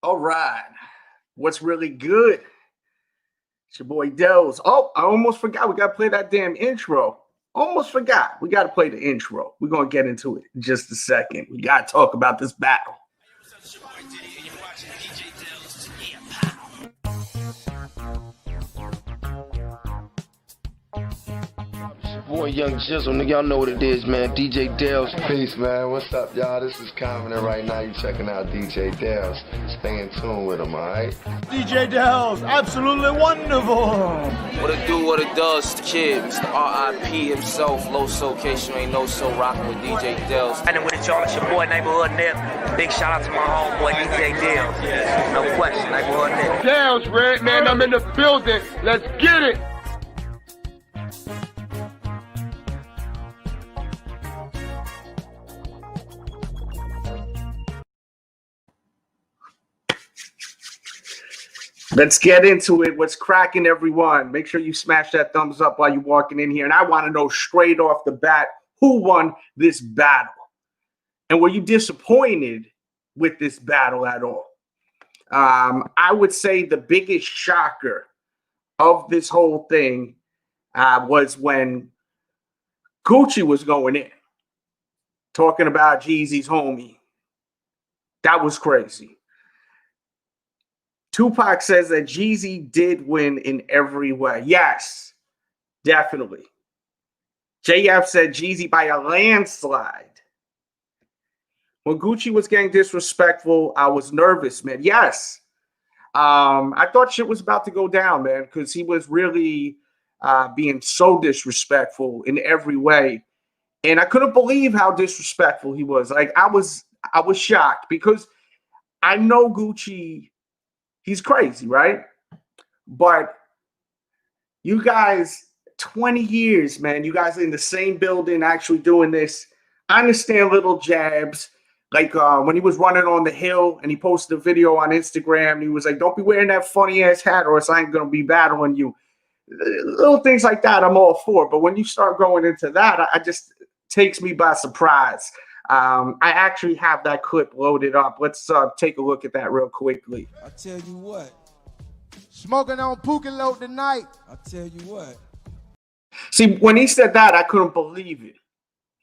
All right. What's really good? It's your boy Dells. Oh, I almost forgot. We got to play that damn intro. Almost forgot. We got to play the intro. We're going to get into it in just a second. We got to talk about this battle. Boy, Young Jizzle, nigga, y'all know what it is, man. DJ Dales. Peace, man. What's up, y'all? This is Common, right now you checking out DJ Dales. Stay in tune with him, all right? DJ Dales, absolutely wonderful. What it do, what it does, the kid, Mr. R.I.P. himself, Low Socation, ain't no so rocking with DJ Dales. And with it, y'all, it's your boy, Neighborhood Nip. Big shout out to my homeboy, DJ Dales. No question, Neighborhood Nip. Dales, Red, man, I'm in the building. Let's get it. Let's get into it. What's cracking, everyone? Make sure you smash that thumbs up while you're walking in here. And I want to know straight off the bat, who won this battle? And were you disappointed with this battle at all? I would say the biggest shocker of this whole thing was when Gucci was going in, talking about Jeezy's homie. That was crazy. Tupac says that Jeezy did win in every way. Yes, definitely. JF said Jeezy by a landslide. When Gucci was getting disrespectful, I was nervous, man. Yes. I thought shit was about to go down, man, because he was really being so disrespectful in every way. And I couldn't believe how disrespectful he was. Like, I was shocked because I know Gucci. He's crazy, right? But you guys, 20 years, man, you guys are in the same building actually doing this. I understand little jabs. Like when he was running on the hill and he posted a video on Instagram, he was like, don't be wearing that funny ass hat or else I ain't going to be battling you. Little things like that I'm all for. But when you start going into that, I just takes me by surprise. I actually have that clip loaded up. Let's take a look at that real quickly. I tell you what, smoking on Pookie Load tonight. I tell you what. See, when he said that, I couldn't believe it.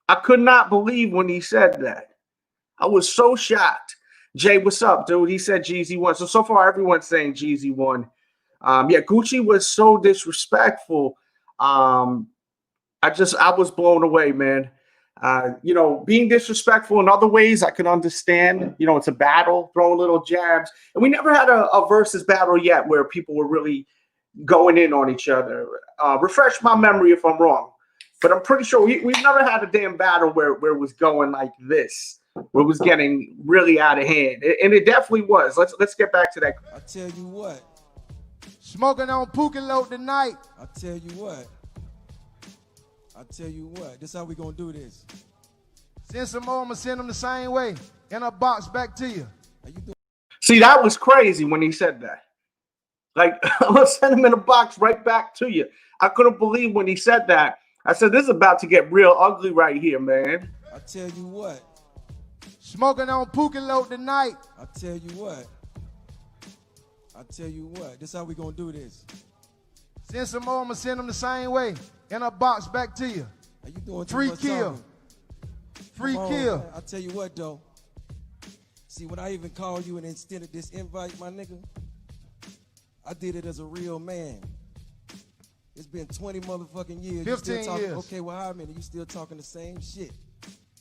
I could not believe when he said that. I was so shocked. Jay, what's up, dude? He said Jeezy won. So far, everyone's saying Jeezy won. Yeah, Gucci was so disrespectful. I was blown away, man. Being disrespectful in other ways, I can understand. It's a battle, throwing little jabs. And we never had a Versus battle yet where people were really going in on each other. Refresh my memory if I'm wrong. But I'm pretty sure we've never had a damn battle where it was going like this, where it was getting really out of hand. And it definitely was. Let's get back to that. I tell you what, smoking on Pookie Load tonight. I tell you what. This is how we gonna do this. Send some more, I'm gonna send them the same way. In a box back to you. See, that was crazy when he said that. Like, I'm gonna send him in a box right back to you. I couldn't believe when he said that. I said, this is about to get real ugly right here, man. I tell you what. Smoking on Pookie Load tonight. I tell you what. This is how we gonna do this. Send some more, I'm gonna send them the same way. In a box back to you. Are you doing free kill? Free kill. I tell you what though. See, when I even called you and extended this invite, my nigga, I did it as a real man. It's been 20 motherfucking years. 15 years. Okay, well, how many? You still talking the same shit.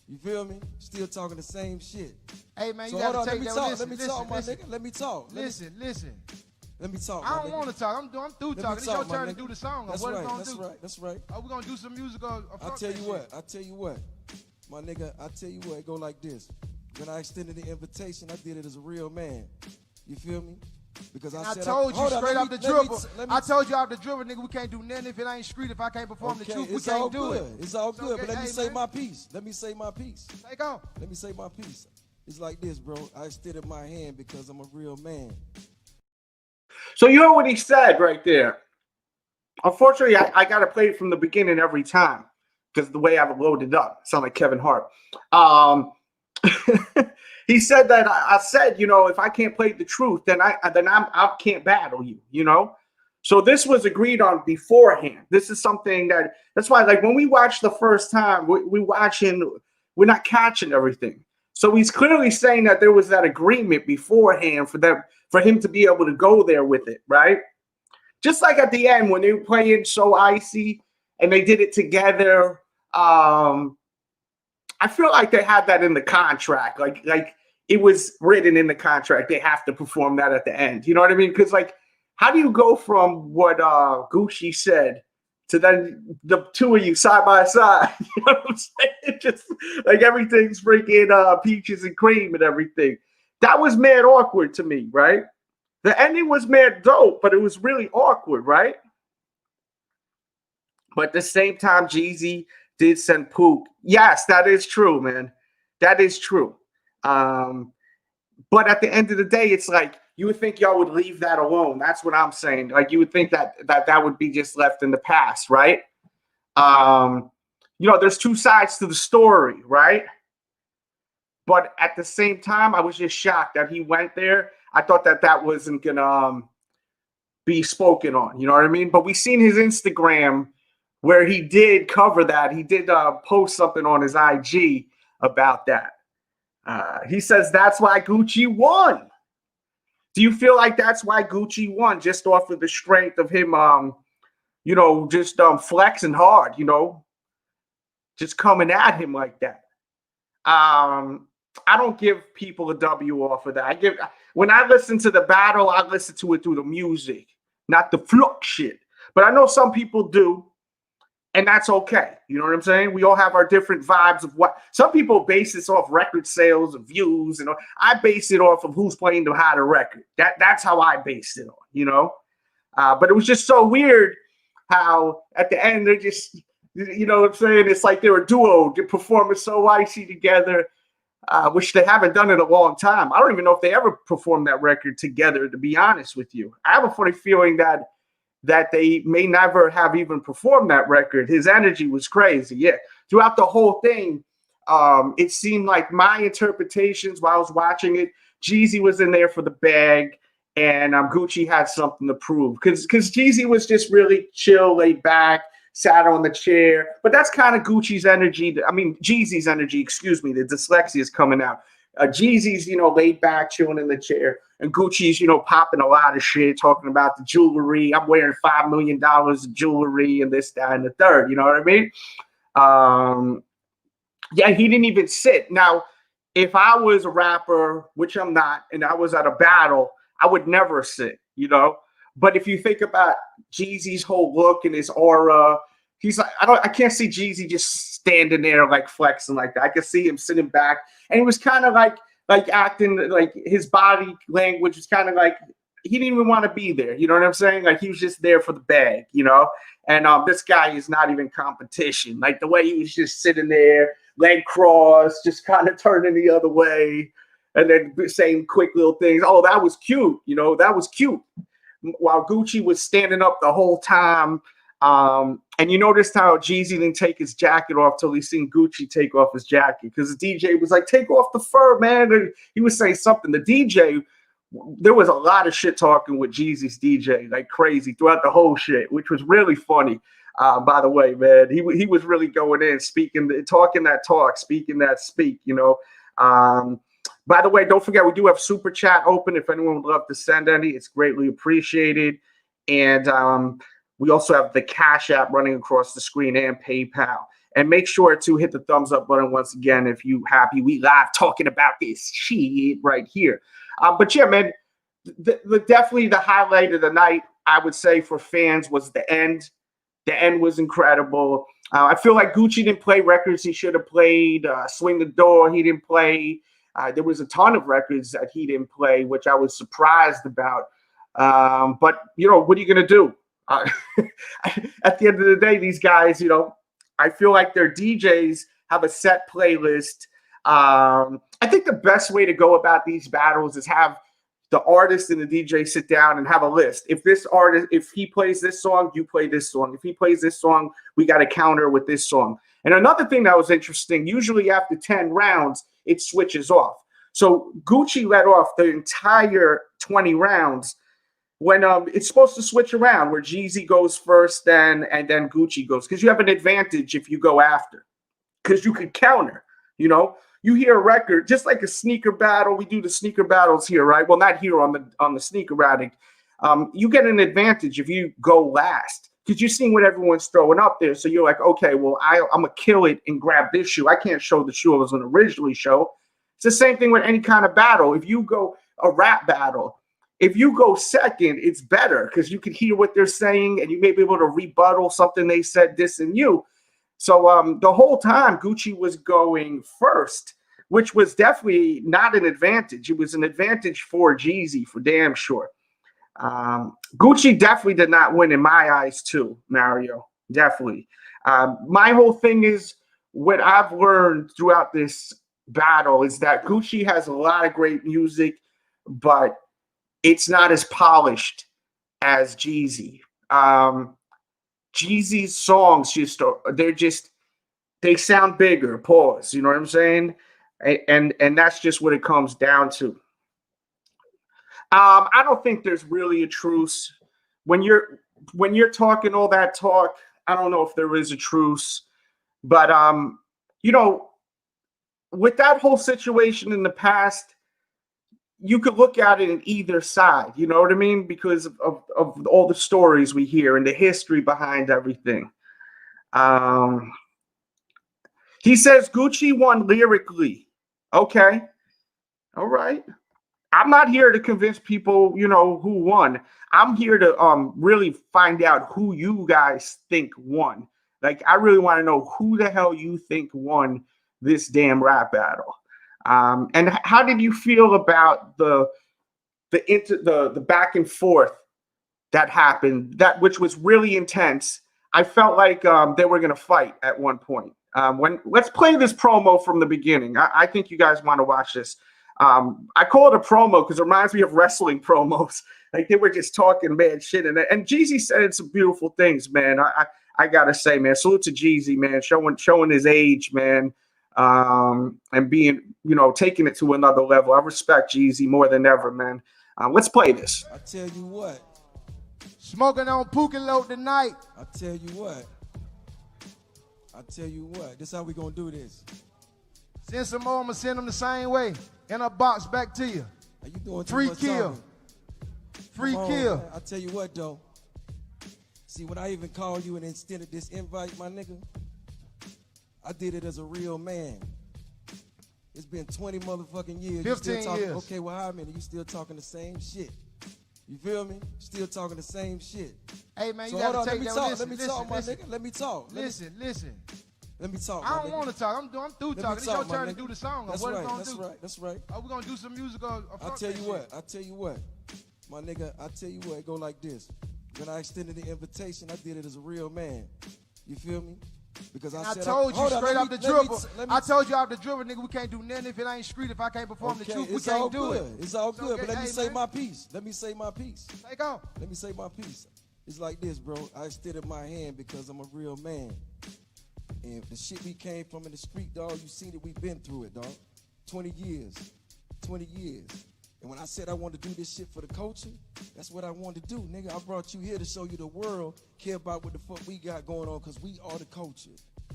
You feel me? Still talking the same shit. Hey, man, so you gotta hold on, take that. Let me talk, my nigga. Let me talk. Listen. Let me talk. I don't want to talk. I'm through talking. It's your turn to do the song. That's what right. are we gonna do? That's right. Are we gonna do some music? Or I tell you what, my nigga. I tell you what, it go like this. When I extended the invitation, I did it as a real man. You feel me? Because I told you straight off the dribble. I told you off the dribble, nigga, we can't do nothing if it ain't street. If I can't perform the truth, we can't do it. It's all good, okay. but let me say my piece. Let me say my piece. Take off. Let me say my piece. It's like this, bro. I extended my hand because I'm a real man. So you know what he said right there. Unfortunately, I got to play it from the beginning every time because the way I've loaded up. I sound like Kevin Hart. He he said that I said, you know, if I can't play the truth, then I can't battle you, you know. So this was agreed on beforehand. This is something that's why, like, when we watch the first time, we're not catching everything. So he's clearly saying that there was that agreement beforehand for him to be able to go there with it, right? Just like at the end when they were playing So Icy and they did it together. I feel like they had that in the contract, like it was written in the contract. They have to perform that at the end. You know what I mean? Because, like, how do you go from what Gucci said to then the two of you side by side? You know what I'm saying? Just like everything's freaking peaches and cream and everything. That was mad awkward to me, right? The ending was mad dope, but it was really awkward, right? But at the same time, Jeezy did send Pook. Yes, that is true, man. That is true. But at the end of the day, it's like you would think y'all would leave that alone. That's what I'm saying. Like, you would think that would be just left in the past, right? You know, there's two sides to the story, right? But at the same time, I was just shocked that he went there. I thought that wasn't gonna be spoken on. You know what I mean? But we seen his Instagram where he did cover that. He did post something on his IG about that. He says that's why Gucci won. Do you feel like that's why Gucci won, just off of the strength of him, you know, just flexing hard, you know, just coming at him like that? I don't give people a W off of that. When I listen to the battle, I listen to it through the music, not the fluke shit. But I know some people do, and that's okay. You know what I'm saying? We all have our different vibes of what. Some people base this off record sales and views, and I base it off of who's playing the hotter record. That's how I based it on, you know. But it was just so weird how at the end they're just, you know what I'm saying? It's like they're a duo, they're performing So Icy together. Which they haven't done in a long time. I don't even know if they ever performed that record together, to be honest with you. I have a funny feeling that they may never have even performed that record. His energy was crazy. Yeah. Throughout the whole thing, it seemed like my interpretations while I was watching it, Jeezy was in there for the bag, and Gucci had something to prove. Because Jeezy was just really chill, laid back, sat on the chair. But that's kind of Gucci's energy. I mean, Jeezy's energy, excuse me. The dyslexia is coming out. Jeezy's, you know, laid back, chilling in the chair. And Gucci's, you know, popping a lot of shit, talking about the jewelry. I'm wearing $5 million of jewelry and this, that, and the third. You know what I mean? Yeah, he didn't even sit. Now, if I was a rapper, which I'm not, and I was at a battle, I would never sit, you know? But if you think about Jeezy's whole look and his aura, he's like, I can't see Jeezy just standing there like flexing like that. I can see him sitting back, and he was kind of like acting like his body language was kind of like he didn't even want to be there. You know what I'm saying? Like he was just there for the bag, you know. And this guy is not even competition. Like the way he was just sitting there, leg crossed, just kind of turning the other way, and then saying quick little things. Oh, that was cute. You know, that was cute. While Gucci was standing up the whole time. And you noticed how Jeezy didn't take his jacket off till he seen Gucci take off his jacket, because the DJ was like, take off the fur, man. And he was saying something. The DJ, there was a lot of shit talking with Jeezy's DJ, like crazy throughout the whole shit, which was really funny. By the way, man, he was really going in, talking that talk, speaking that speak, you know. By the way, don't forget, we do have Super Chat open. If anyone would love to send any, it's greatly appreciated. And we also have the Cash App running across the screen and PayPal. And make sure to hit the thumbs up button once again if you happy. We live talking about this shit right here. But yeah, man, definitely the highlight of the night, I would say, for fans was the end. The end was incredible. I feel like Gucci didn't play records he should have played. Swing the Door, he didn't play. There was a ton of records that he didn't play, which I was surprised about. But, you know, what are you going to do? At the end of the day, these guys, you know, I feel like their DJs have a set playlist. I think the best way to go about these battles is have the artist and the DJ sit down and have a list. If this artist, if he plays this song, you play this song. If he plays this song, we got to counter with this song. And another thing that was interesting, usually after 10 rounds, it switches off. So Gucci let off the entire 20 rounds when it's supposed to switch around where Jeezy goes first and then Gucci goes, because you have an advantage if you go after, because you could counter, you know. You hear a record, just like a sneaker battle. We do the sneaker battles here, right? Well, not here on the sneaker routing. You get an advantage if you go last because you're seeing what everyone's throwing up there. So you're like, okay, well, I'm going to kill it and grab this shoe. I can't show the shoe I was going to originally show. It's the same thing with any kind of battle. If you go a rap battle, if you go second, it's better because you can hear what they're saying and you may be able to rebuttal something they said, dissing you. So the whole time Gucci was going first, which was definitely not an advantage. It was an advantage for Jeezy, for damn sure. Gucci definitely did not win in my eyes too, Mario. Definitely. My whole thing is what I've learned throughout this battle is that Gucci has a lot of great music, but it's not as polished as Jeezy. Jeezy's songs they sound bigger. Pause. You know what I'm saying? And that's just what it comes down to. I don't think there's really a truce when you're talking all that talk. I don't know if there is a truce, but you know, with that whole situation in the past, you could look at it in either side, you know what I mean? Because of all the stories we hear and the history behind everything. He says Gucci won lyrically. Okay. All right. I'm not here to convince people, you know, who won. I'm here to really find out who you guys think won. Like, I really want to know who the hell you think won this damn rap battle. And how did you feel about the back and forth that happened, which was really intense? I felt like they were going to fight at one point. Let's play this promo from the beginning. I think you guys want to watch this. I call it a promo because it reminds me of wrestling promos. Like they were just talking mad shit, and Jeezy said some beautiful things, man. I gotta say, man, salute to Jeezy, man, showing his age, man. And being, you know, taking it to another level. I respect Jeezy more than ever, man. Let's play this. I tell you what, smoking on Pookie tonight. I tell you what, this how we gonna do this. Send some more, I'm gonna send them the same way. In a box back to you. Are you doing free kill? Free kill. I tell you what though. See, when I even called you and extended this invite, my nigga, I did it as a real man. It's been 20 motherfucking years. 15 years. Okay, well, how many? You still talking the same shit. You feel me? Still talking the same shit. Hey, man, so you gotta take that. Let me talk, my nigga. Let me talk. Listen. Let me talk. I don't want to talk. I'm through talking. It's your turn to do the song. That's what right. Are we gonna do? That's right. Are we gonna do some music? Or I tell you what, my nigga. I tell you what. It go like this. When I extended the invitation, I did it as a real man. You feel me? Because I told you straight off the dribble. I told you off the dribble, nigga. We can't do nothing if it ain't street. If I can't perform the truth, we can't do it. It's all good. But let me say my piece. Let me say my piece. Take off. Let me say my piece. It's like this, bro. I extended my hand because I'm a real man. And the shit we came from in the street, dog, you seen it, we been through it, dog. 20 years. And when I said I wanted to do this shit for the culture, that's what I wanted to do, nigga. I brought you here to show you the world care about what the fuck we got going on, because we are the culture.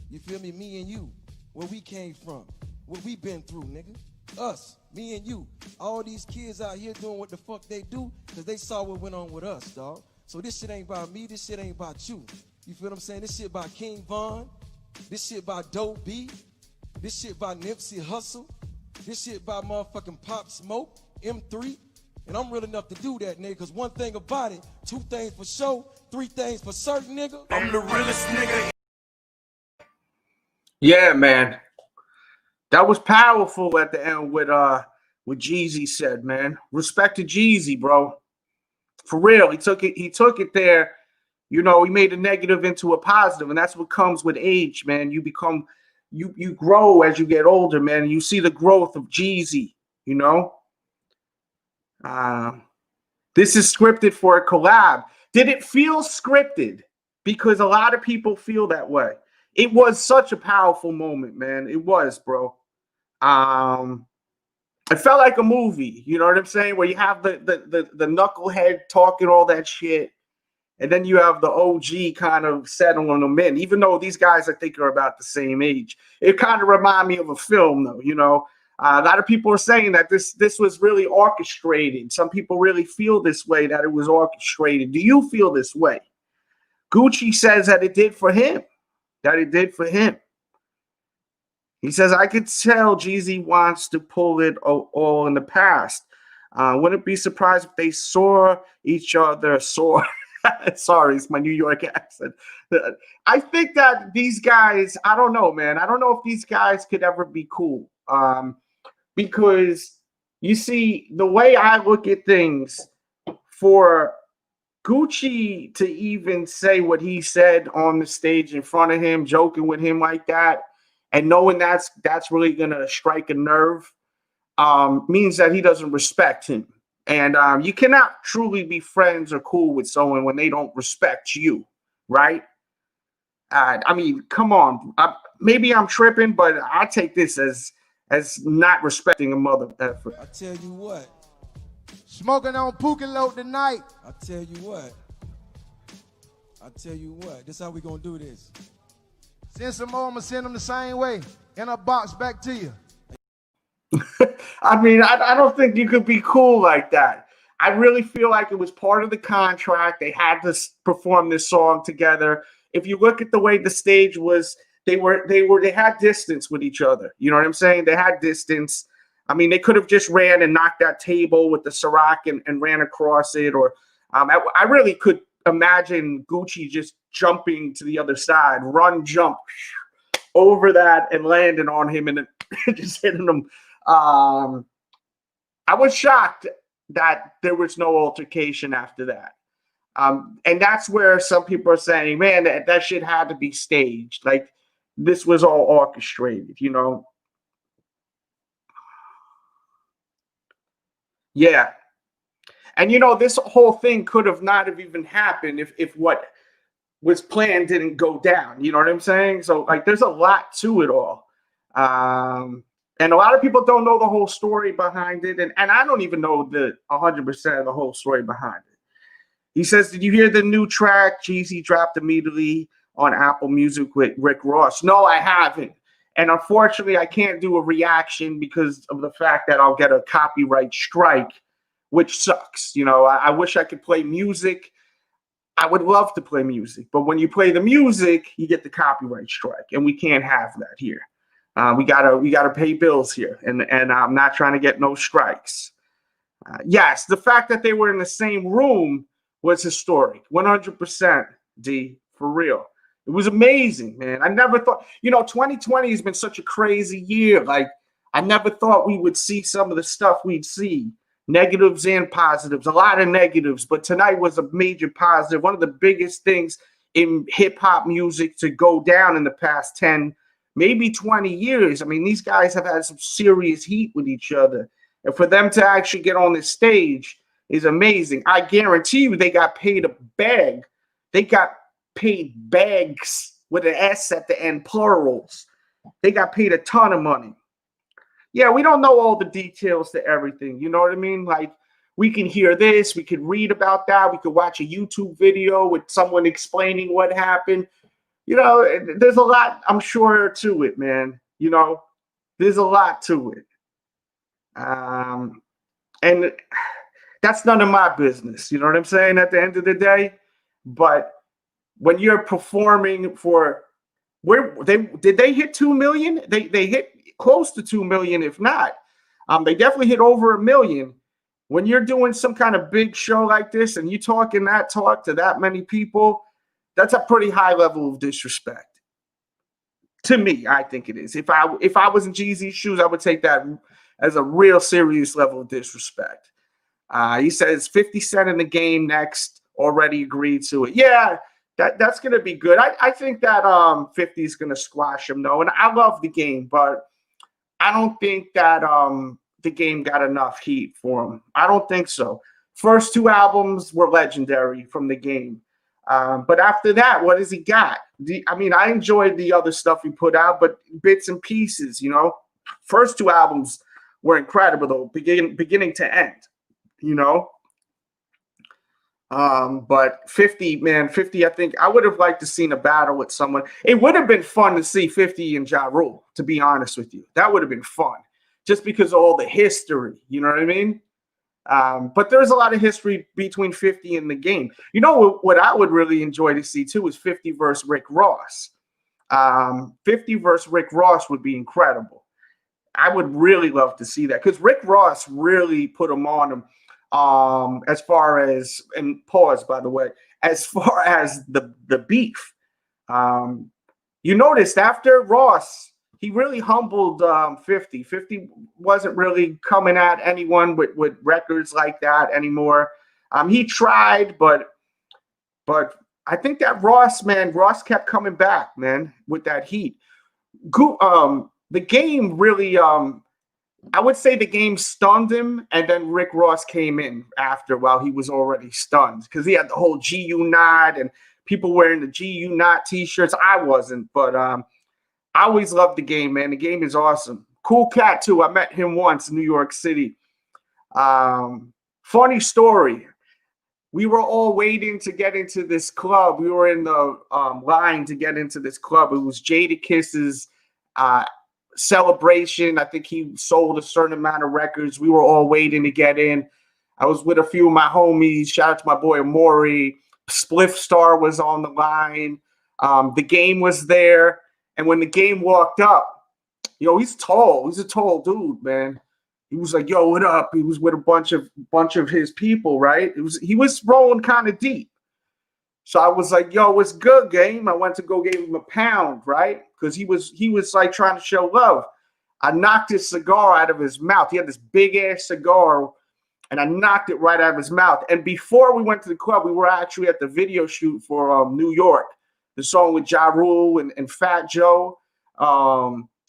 You feel me? Me and you, where we came from, what we been through, nigga. Us, me and you. All these kids out here doing what the fuck they do, because they saw what went on with us, dog. So this shit ain't about me, this shit ain't about you. You feel what I'm saying? This shit about King Von. This shit by Dope B. This shit by Nipsey Hussle. This shit by motherfucking Pop Smoke, M3. And I'm real enough to do that, nigga, because one thing about it, 2 things for sure, 3 things for certain, nigga. I'm the realest nigga. Yeah, man. That was powerful at the end with what Jeezy said, man. Respect to Jeezy, bro. For real. He took it there. You know, he made a negative into a positive, and that's what comes with age, man. You become, you grow as you get older, man. And you see the growth of Jeezy, you know. This is scripted for a collab. Did it feel scripted? Because a lot of people feel that way. It was such a powerful moment, man. It was, bro. It felt like a movie, you know what I'm saying? Where you have the knucklehead talking all that shit, and then you have the OG kind of settling them in. Even though these guys, I think, are about the same age, it kind of reminded me of a film, though. You know, a lot of people are saying that this was really orchestrated. Some people really feel this way, that it was orchestrated. Do you feel this way? Gucci says that it did for him. That it did for him. He says, I could tell Jeezy wants to pull it all in the past. Wouldn't be surprised if they saw each other soar. Sorry, it's my New York accent. I think that these guys, I don't know, man. I don't know if these guys could ever be cool. Because you see, the way I look at things, for Gucci to even say what he said on the stage in front of him, joking with him like that, and knowing that's really gonna strike a nerve, means that he doesn't respect him. And you cannot truly be friends or cool with someone when they don't respect you, right? I mean, come on. Maybe I'm tripping, but I take this as not respecting a mother effer. I tell you what. Smoking on Pookie tonight. I tell you what. This how we gonna do this. Send some more, I'm gonna send them the same way. In a box back to you. I mean, I don't think you could be cool like that. I really feel like it was part of the contract. They had to perform this song together. If you look at the way the stage was, they had distance with each other. You know what I'm saying? They had distance. I mean, they could have just ran and knocked that table with the Ciroc and ran across it. Or I really could imagine Gucci just jumping to the other side, jump over that and landing on him and just hitting him. I was shocked that there was no altercation after that. And that's where some people are saying, man, that shit had to be staged. Like, this was all orchestrated, you know? Yeah. And, you know, this whole thing could have not have even happened if what was planned didn't go down. You know what I'm saying? So, like, there's a lot to it all. And a lot of people don't know the whole story behind it. And I don't even know the 100% of the whole story behind it. He says, did you hear the new track Jeezy dropped immediately on Apple Music with Rick Ross? No, I haven't. And unfortunately, I can't do a reaction because of the fact that I'll get a copyright strike, which sucks. You know, I wish I could play music. I would love to play music. But when you play the music, you get the copyright strike. And we can't have that here. We gotta pay bills here. And I'm not trying to get no strikes. Yes, the fact that they were in the same room was historic. 100%, D, for real. It was amazing, man. I never thought, 2020 has been such a crazy year. Like, I never thought we would see some of the stuff we'd see. Negatives and positives, a lot of negatives. But tonight was a major positive. One of the biggest things in hip hop music to go down in the past 10, maybe 20 years. I mean, these guys have had some serious heat with each other. And for them to actually get on this stage is amazing. I guarantee you they got paid a bag. They got paid bags with an S at the end, plurals. They got paid a ton of money. Yeah, we don't know all the details to everything. You know what I mean? Like, we can hear this. We could read about that. We could watch a YouTube video with someone explaining what happened. There's a lot, I'm sure, to it, man. There's a lot to it. And that's none of my business. You know what I'm saying? At the end of the day. But when you're performing for, did they hit 2 million? They hit close to 2 million, if not. They definitely hit over 1 million. When you're doing some kind of big show like this and you talking that talk to that many people, that's a pretty high level of disrespect. To me, I think it is. If I was in Jeezy's shoes, I would take that as a real serious level of disrespect. He says 50 Cent in the game next, already agreed to it. Yeah, that's going to be good. I think that 50 is going to squash him, though. And I love the game, but I don't think that the game got enough heat for him. I don't think so. First 2 albums were legendary from the game. But after that, what has he got? I enjoyed the other stuff he put out, but bits and pieces, First 2 albums were incredible though, beginning to end, you know. But 50, man, 50, I think I would have liked to seen a battle with someone. It would have been fun to see 50 and Ja Rule, to be honest with you. That would have been fun just because of all the history, you know what I mean? But there's a lot of history between 50 and the game. You know what I would really enjoy to see too is 50 versus Rick Ross. 50 versus Rick Ross would be incredible. I would really love to see that because Rick Ross really put him on him. As far as, and pause by the way, as far as the beef, you noticed after Ross, he really humbled 50. 50 wasn't really coming at anyone with records like that anymore. He tried, but I think that Ross kept coming back, man, with that heat. The game really, I would say the game stunned him, and then Rick Ross came in after while he was already stunned because he had the whole GU nod and people wearing the GU nod t-shirts. I wasn't, but I always loved the game, man. The game is awesome. Cool cat too. I met him once in New York City. Funny story. We were all waiting to get into this club. We were in the line to get into this club. It was Jadakiss's celebration. I think he sold a certain amount of records. We were all waiting to get in. I was with a few of my homies. Shout out to my boy Amori. Spliff Star was on the line. The game was there. And when the game walked up, he's tall. He's a tall dude, man. He was like, yo, what up? He was with a bunch of his people, right? He was rolling kind of deep. So I was like, yo, what's good, game? I went to go give him a pound, right? Because he was like trying to show love. I knocked his cigar out of his mouth. He had this big ass cigar, and I knocked it right out of his mouth. And before we went to the club, we were actually at the video shoot for New York, the song with Ja Rule and Fat Joe.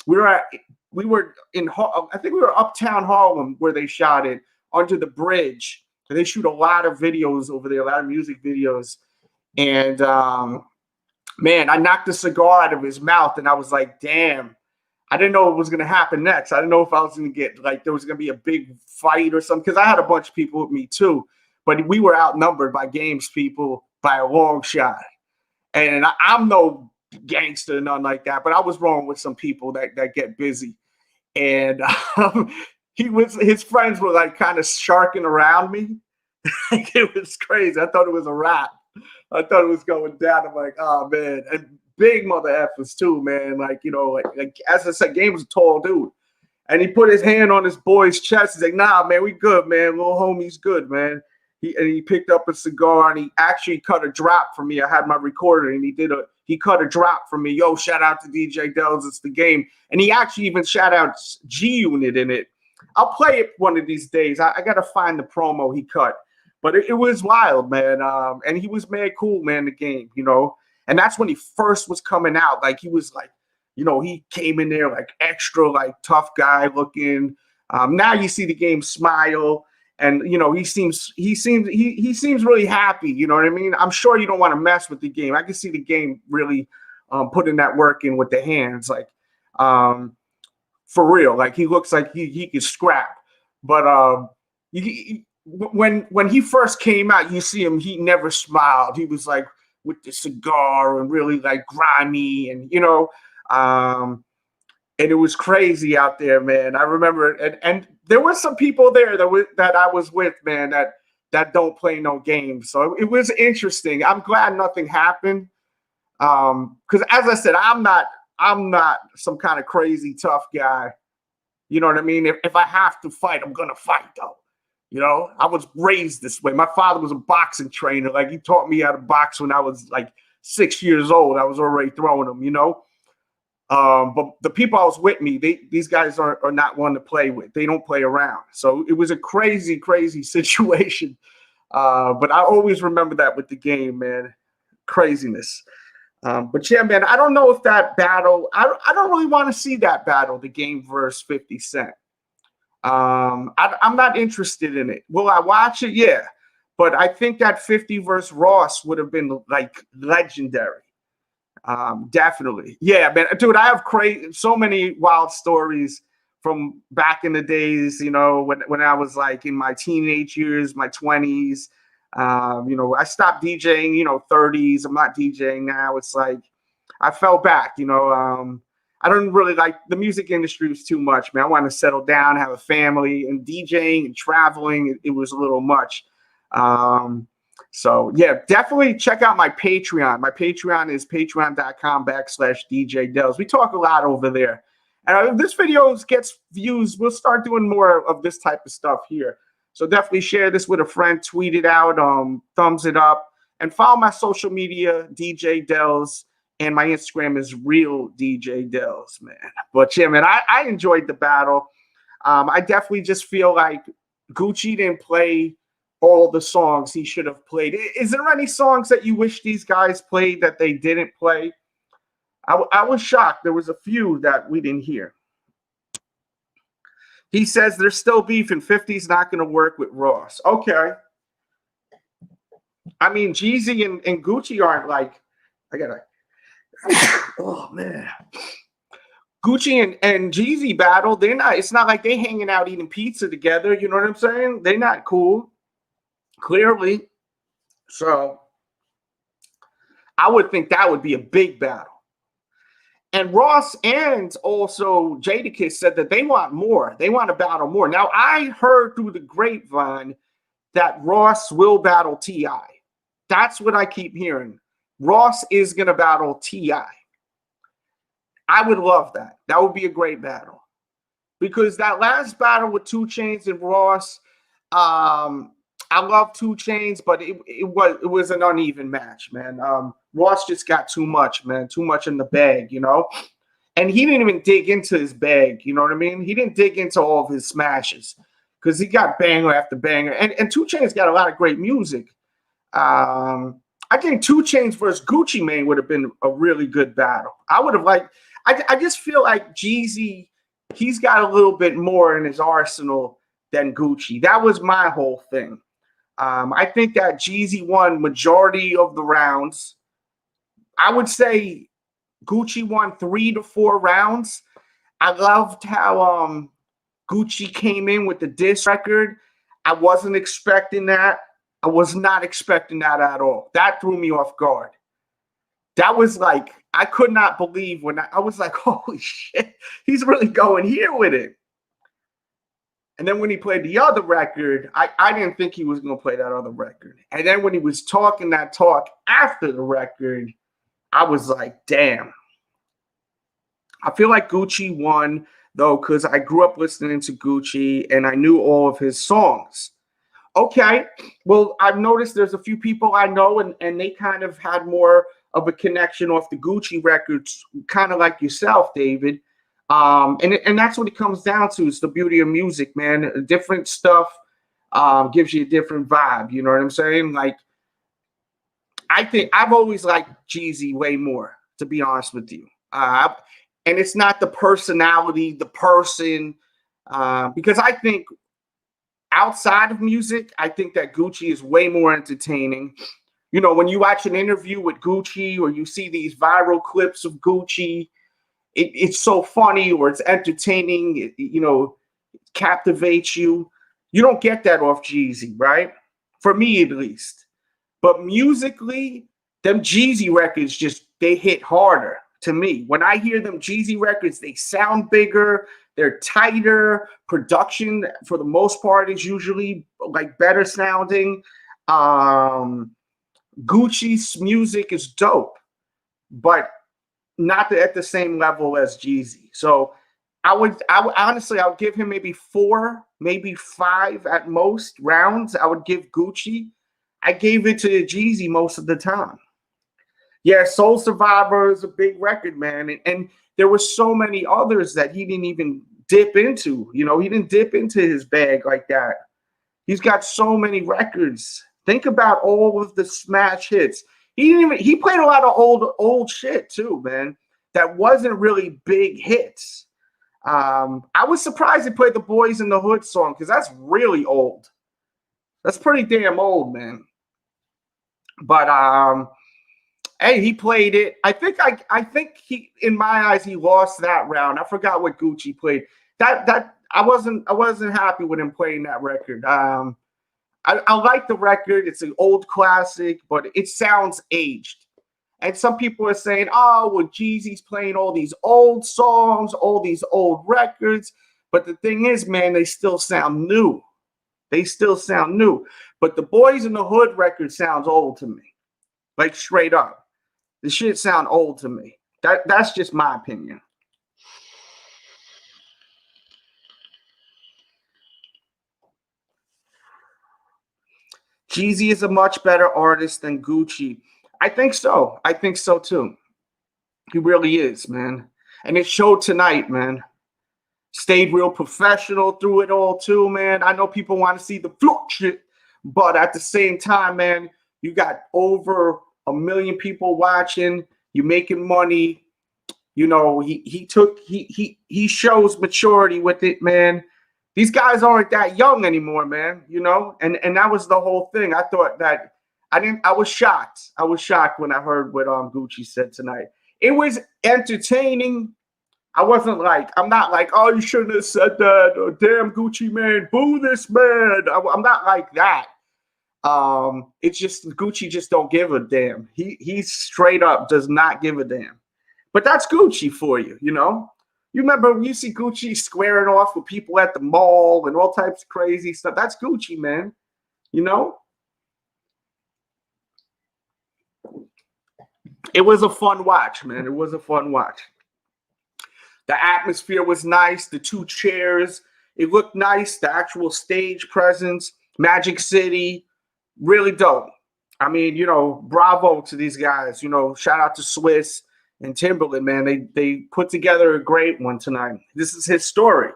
We were in, I think we were uptown Harlem where they shot it, under the bridge. And they shoot a lot of videos over there, a lot of music videos. And man, I knocked the cigar out of his mouth, and I was like, damn, I didn't know what was going to happen next. I didn't know if I was going to get, like, there was going to be a big fight or something, because I had a bunch of people with me too. But we were outnumbered by games people by a long shot. And I'm no gangster, nothing like that, but I was rolling with some people that get busy. And his friends were like kind of sharking around me. It was crazy. I thought it was a wrap. I thought it was going down. I'm like, oh man, and big mother effers too, man. Like, like as I said, Game was a tall dude, and he put his hand on his boy's chest. He's like, nah, man, we good, man. Little homie's good, man. He picked up a cigar and he actually cut a drop for me. I had my recorder and he cut a drop for me. Yo, shout out to DJ Dells, it's the game. And he actually even shout out G Unit in it. I'll play it one of these days. I gotta find the promo he cut. But it was wild, man. And he was mad cool, man, the game, And that's when he first was coming out. Like, he was like, he came in there like extra, like tough guy looking. Now you see the game smile, and he seems really happy. You know what I mean? I'm sure you don't want to mess with the game. I can see the game really putting that work in with the hands, like for real. Like, he looks like he can scrap. But when he first came out, you see him, he never smiled. He was like with the cigar and really like grimy, and and it was crazy out there, man. I remember it, and there were some people there that I was with, man, that don't play no games. So it was interesting. I'm glad nothing happened. Because as I said, I'm not some kind of crazy tough guy. You know what I mean? If I have to fight, I'm gonna fight though. I was raised this way. My father was a boxing trainer. Like, he taught me how to box when I was like 6 years old. I was already throwing them, But the people I was with me, these guys are not one to play with. They don't play around. So it was a crazy, crazy situation. But I always remember that with the game, man. Craziness. But yeah, man, I don't know if that battle, I don't really want to see that battle, the game versus 50 Cent. I'm not interested in it. Will I watch it? Yeah. But I think that 50 versus Ross would have been like legendary. Definitely. Yeah, man. Dude, I have so many wild stories from back in the days, you know, when I was like in my teenage years, my 20s. You know, I stopped DJing, you know, 30s. I'm not DJing now. It's like I fell back, you know. I don't really like the music industry was too much, man. I want to settle down, have a family, and DJing and traveling, it was a little much. So yeah, definitely check out my Patreon. My Patreon is patreon.com/DJ Dells. We talk a lot over there. And if this video gets views, we'll start doing more of this type of stuff here. So definitely share this with a friend, tweet it out, thumbs it up, and follow my social media, DJ Dells, and my Instagram is Real DJ Dells, man. But yeah, man, I enjoyed the battle. I definitely just feel like Gucci didn't play all the songs he should have played. Is there any songs that you wish these guys played that they didn't play? I was shocked. There was a few that we didn't hear. He says there's still beef and 50's not going to work with Ross. Okay. I mean, Jeezy and Gucci aren't like, I gotta, oh man. Gucci and Jeezy battle, they're not, it's not like they hanging out eating pizza together. You know what I'm saying? They're not cool. Clearly. So I would think that would be a big battle. And Ross and also Jadakiss said that they want more. They want to battle more. Now, I heard through the grapevine that Ross will battle T.I. That's what I keep hearing. Ross is going to battle T.I. I would love that. That would be a great battle. Because that last battle with 2 Chainz and Ross, I love 2 Chainz, but it was an uneven match, man. Ross just got too much, man. Too much in the bag, you know? And he didn't even dig into his bag, you know what I mean? He didn't dig into all of his smashes because he got banger after banger. And 2 Chainz got a lot of great music. I think 2 Chainz versus Gucci Mane would have been a really good battle. I would have liked – I just feel like Jeezy, he's got a little bit more in his arsenal than Gucci. That was my whole thing. I think that Jeezy won majority of the rounds. I would say Gucci won 3 to 4 rounds. I loved how Gucci came in with the diss record. I wasn't expecting that. I was not expecting that at all. That threw me off guard. That was like, I could not believe when I was like, holy shit, he's really going here with it. And then when he played the other record, I didn't think he was going to play that other record. And then when he was talking that talk after the record, I was like, damn. I feel like Gucci won, though, because I grew up listening to Gucci and I knew all of his songs. Okay, well, I've noticed there's a few people I know and they kind of had more of a connection off the Gucci records, kind of like yourself, David. And that's what it comes down to. It's the beauty of music, man. Different stuff gives you a different vibe. You know what I'm saying? Like, I think I've always liked Jeezy way more, to be honest with you. And it's not the personality, the person, because I think outside of music, I think that Gucci is way more entertaining. You know, when you watch an interview with Gucci or you see these viral clips of Gucci, it's so funny or it's entertaining, you know, captivates you. You don't get that off Jeezy, right? For me, at least. But musically, them Jeezy records just, they hit harder to me. When I hear them Jeezy records, they sound bigger, they're tighter. Production, for the most part, is usually like better sounding. Gucci's music is dope, but not at the same level as Jeezy. So I would honestly, I would give him maybe 4, maybe 5 at most rounds. I would give Gucci. I gave it to Jeezy most of the time. Yeah, Soul Survivor is a big record, man. And there were so many others that he didn't even dip into. You know, he didn't dip into his bag like that. He's got so many records. Think about all of the smash hits. He played a lot of old shit too, man. That wasn't really big hits. I was surprised he played the Boys in the Hood song because that's really old. That's pretty damn old, man. But hey, he played it. I think he, in my eyes, he lost that round. I forgot what Gucci played. that I wasn't happy with him playing that record. I like the record. It's an old classic, but it sounds aged. And some people are saying, oh, well, Jeezy's playing all these old songs, all these old records. But the thing is, man, they still sound new. They still sound new. But the Boys in the Hood record sounds old to me. Like, straight up. The shit sound old to me. That's just my opinion. Jeezy is a much better artist than Gucci. I think so. I think so too. He really is, man. And it showed tonight, man. Stayed real professional through it all too, man. I know people want to see the fluke shit, but at the same time, man, you got over 1 million people watching. You making money. You know, he shows maturity with it, man. These guys aren't that young anymore, man, you know? And that was the whole thing. I thought that I was shocked. I was shocked when I heard what Gucci said tonight. It was entertaining. I'm not like, oh, you shouldn't have said that, or damn Gucci man, boo this man. I'm not like that. It's just Gucci just don't give a damn. He straight up does not give a damn. But that's Gucci for you, you know? You remember when you see Gucci squaring off with people at the mall and all types of crazy stuff? That's Gucci, man. You know? It was a fun watch, man. It was a fun watch. The atmosphere was nice. The 2 chairs, it looked nice. The actual stage presence, Magic City, really dope. I mean, you know, bravo to these guys. You know, shout out to Swiss and Timberland, man. They put together a great one tonight. This is historic.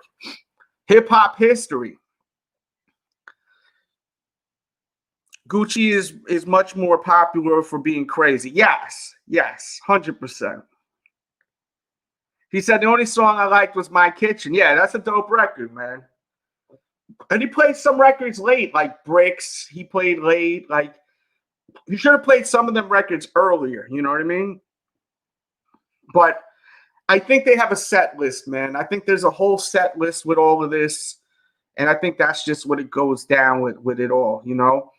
Hip-hop history. Gucci is much more popular for being crazy. Yes, 100%. He said the only song I liked was My Kitchen. Yeah, that's a dope record, man. And he played some records late, like Bricks. He played late. Like, he should have played some of them records earlier. You know what I mean? But I think they have a set list, man. I think there's a whole set list with all of this. And I think that's just what it goes down with it all, you know?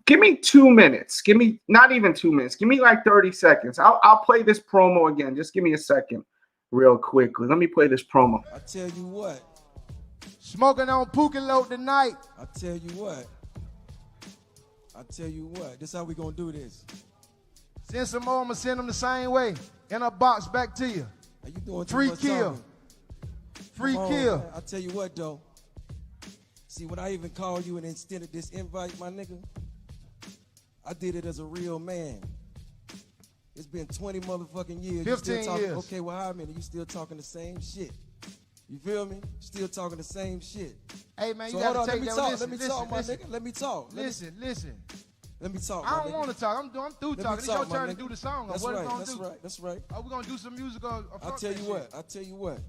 Give me 2 minutes. Give me not even 2 minutes. Give me like 30 seconds. I'll play this promo again. Just give me a second real quickly. Let me play this promo. I tell you what. Smoking on Pookie tonight. I tell you what. This how we gonna do this. Send some more, I'm gonna send them the same way. In a box back to you. Are you doing free kill? Free kill. I tell you what though. See, when I even called you and extended this invite, my nigga, I did it as a real man. It's been 20 motherfucking years. 15 years. Okay, well, how many? You still talking the same shit. You feel me? Still talking the same shit. Hey, man, so you gotta hold on, take that. Let me talk, my nigga. Let me talk. Listen. Let me talk. I don't want to talk. I'm through talking. It's your turn to do the song. That's what right. Gonna do? That's right. Are we gonna do some music? Or I tell you what,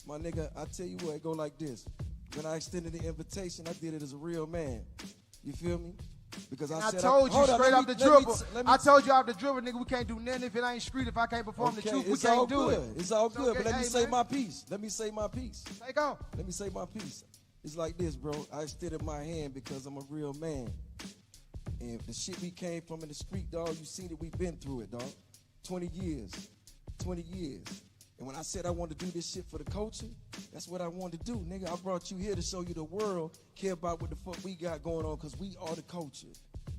my nigga. I tell you what, it go like this. When I extended the invitation, I did it as a real man. You feel me? Because I told you straight off the dribble. I told you off the dribble, nigga, we can't do nothing if it ain't street. If I can't perform the truth, we can't do it. It's all good, okay. but let me say my piece. Let me say my piece. Take off. Let me say my piece. It's like this, bro. I extended my hand because I'm a real man. And the shit we came from in the street, dog, you seen it, we been through it, dog. 20 years. And when I said I wanted to do this shit for the culture, that's what I wanted to do, nigga. I brought you here to show you the world care about what the fuck we got going on, because we are the culture.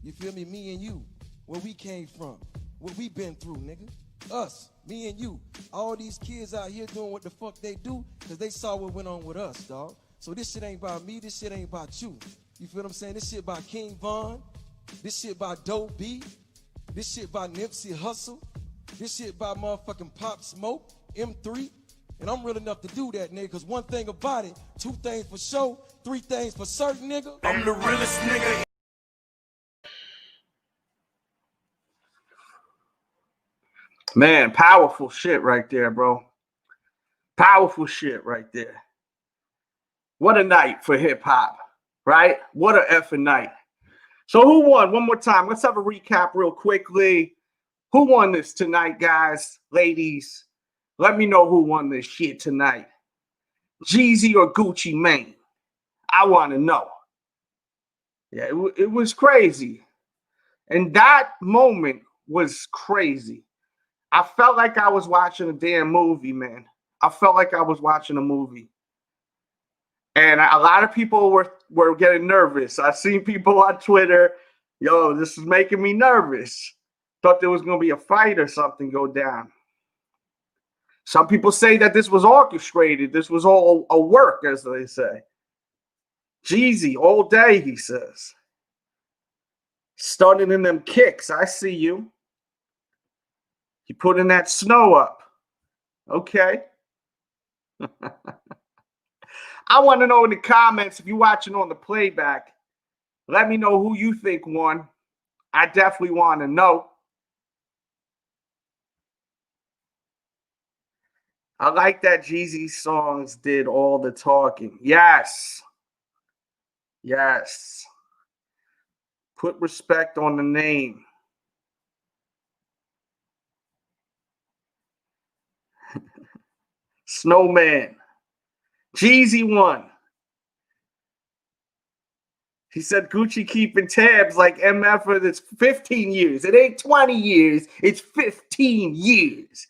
You feel me? Me and you, where we came from, what we been through, nigga. Us, me and you. All these kids out here doing what the fuck they do because they saw what went on with us, dog. So this shit ain't about me, this shit ain't about you. You feel what I'm saying? This shit about King Von. This shit about Dope B. This shit about Nipsey Hussle. This shit about motherfucking Pop Smoke, M3. And I'm real enough to do that, nigga, because one thing about it, 2 things for sure, 3 things for certain, nigga. I'm the realest nigga. Man, powerful shit right there, bro. Powerful shit right there. What a night for hip-hop, right? What a effing night. So who won? One more time. Let's have a recap real quickly. Who won this tonight, guys, ladies? Let me know who won this shit tonight. Jeezy or Gucci Mane? I want to know. Yeah, it was crazy. And that moment was crazy. I felt like I was watching a damn movie, man. I felt like I was watching a movie. And a lot of people were getting nervous. I seen people on Twitter, yo, this is making me nervous. Thought there was going to be a fight or something go down. Some people say that this was orchestrated. This was all a work, as they say. Jeezy, all day, he says. Starting in them kicks. I see you. You putting that snow up. Okay. I want to know in the comments, if you're watching on the playback, let me know who you think won. I definitely want to know. I like that Jeezy songs did all the talking. Yes. Yes. Put respect on the name. Snowman. Jeezy won. He said Gucci keeping tabs like MF for this 15 years. It ain't 20 years. It's 15 years.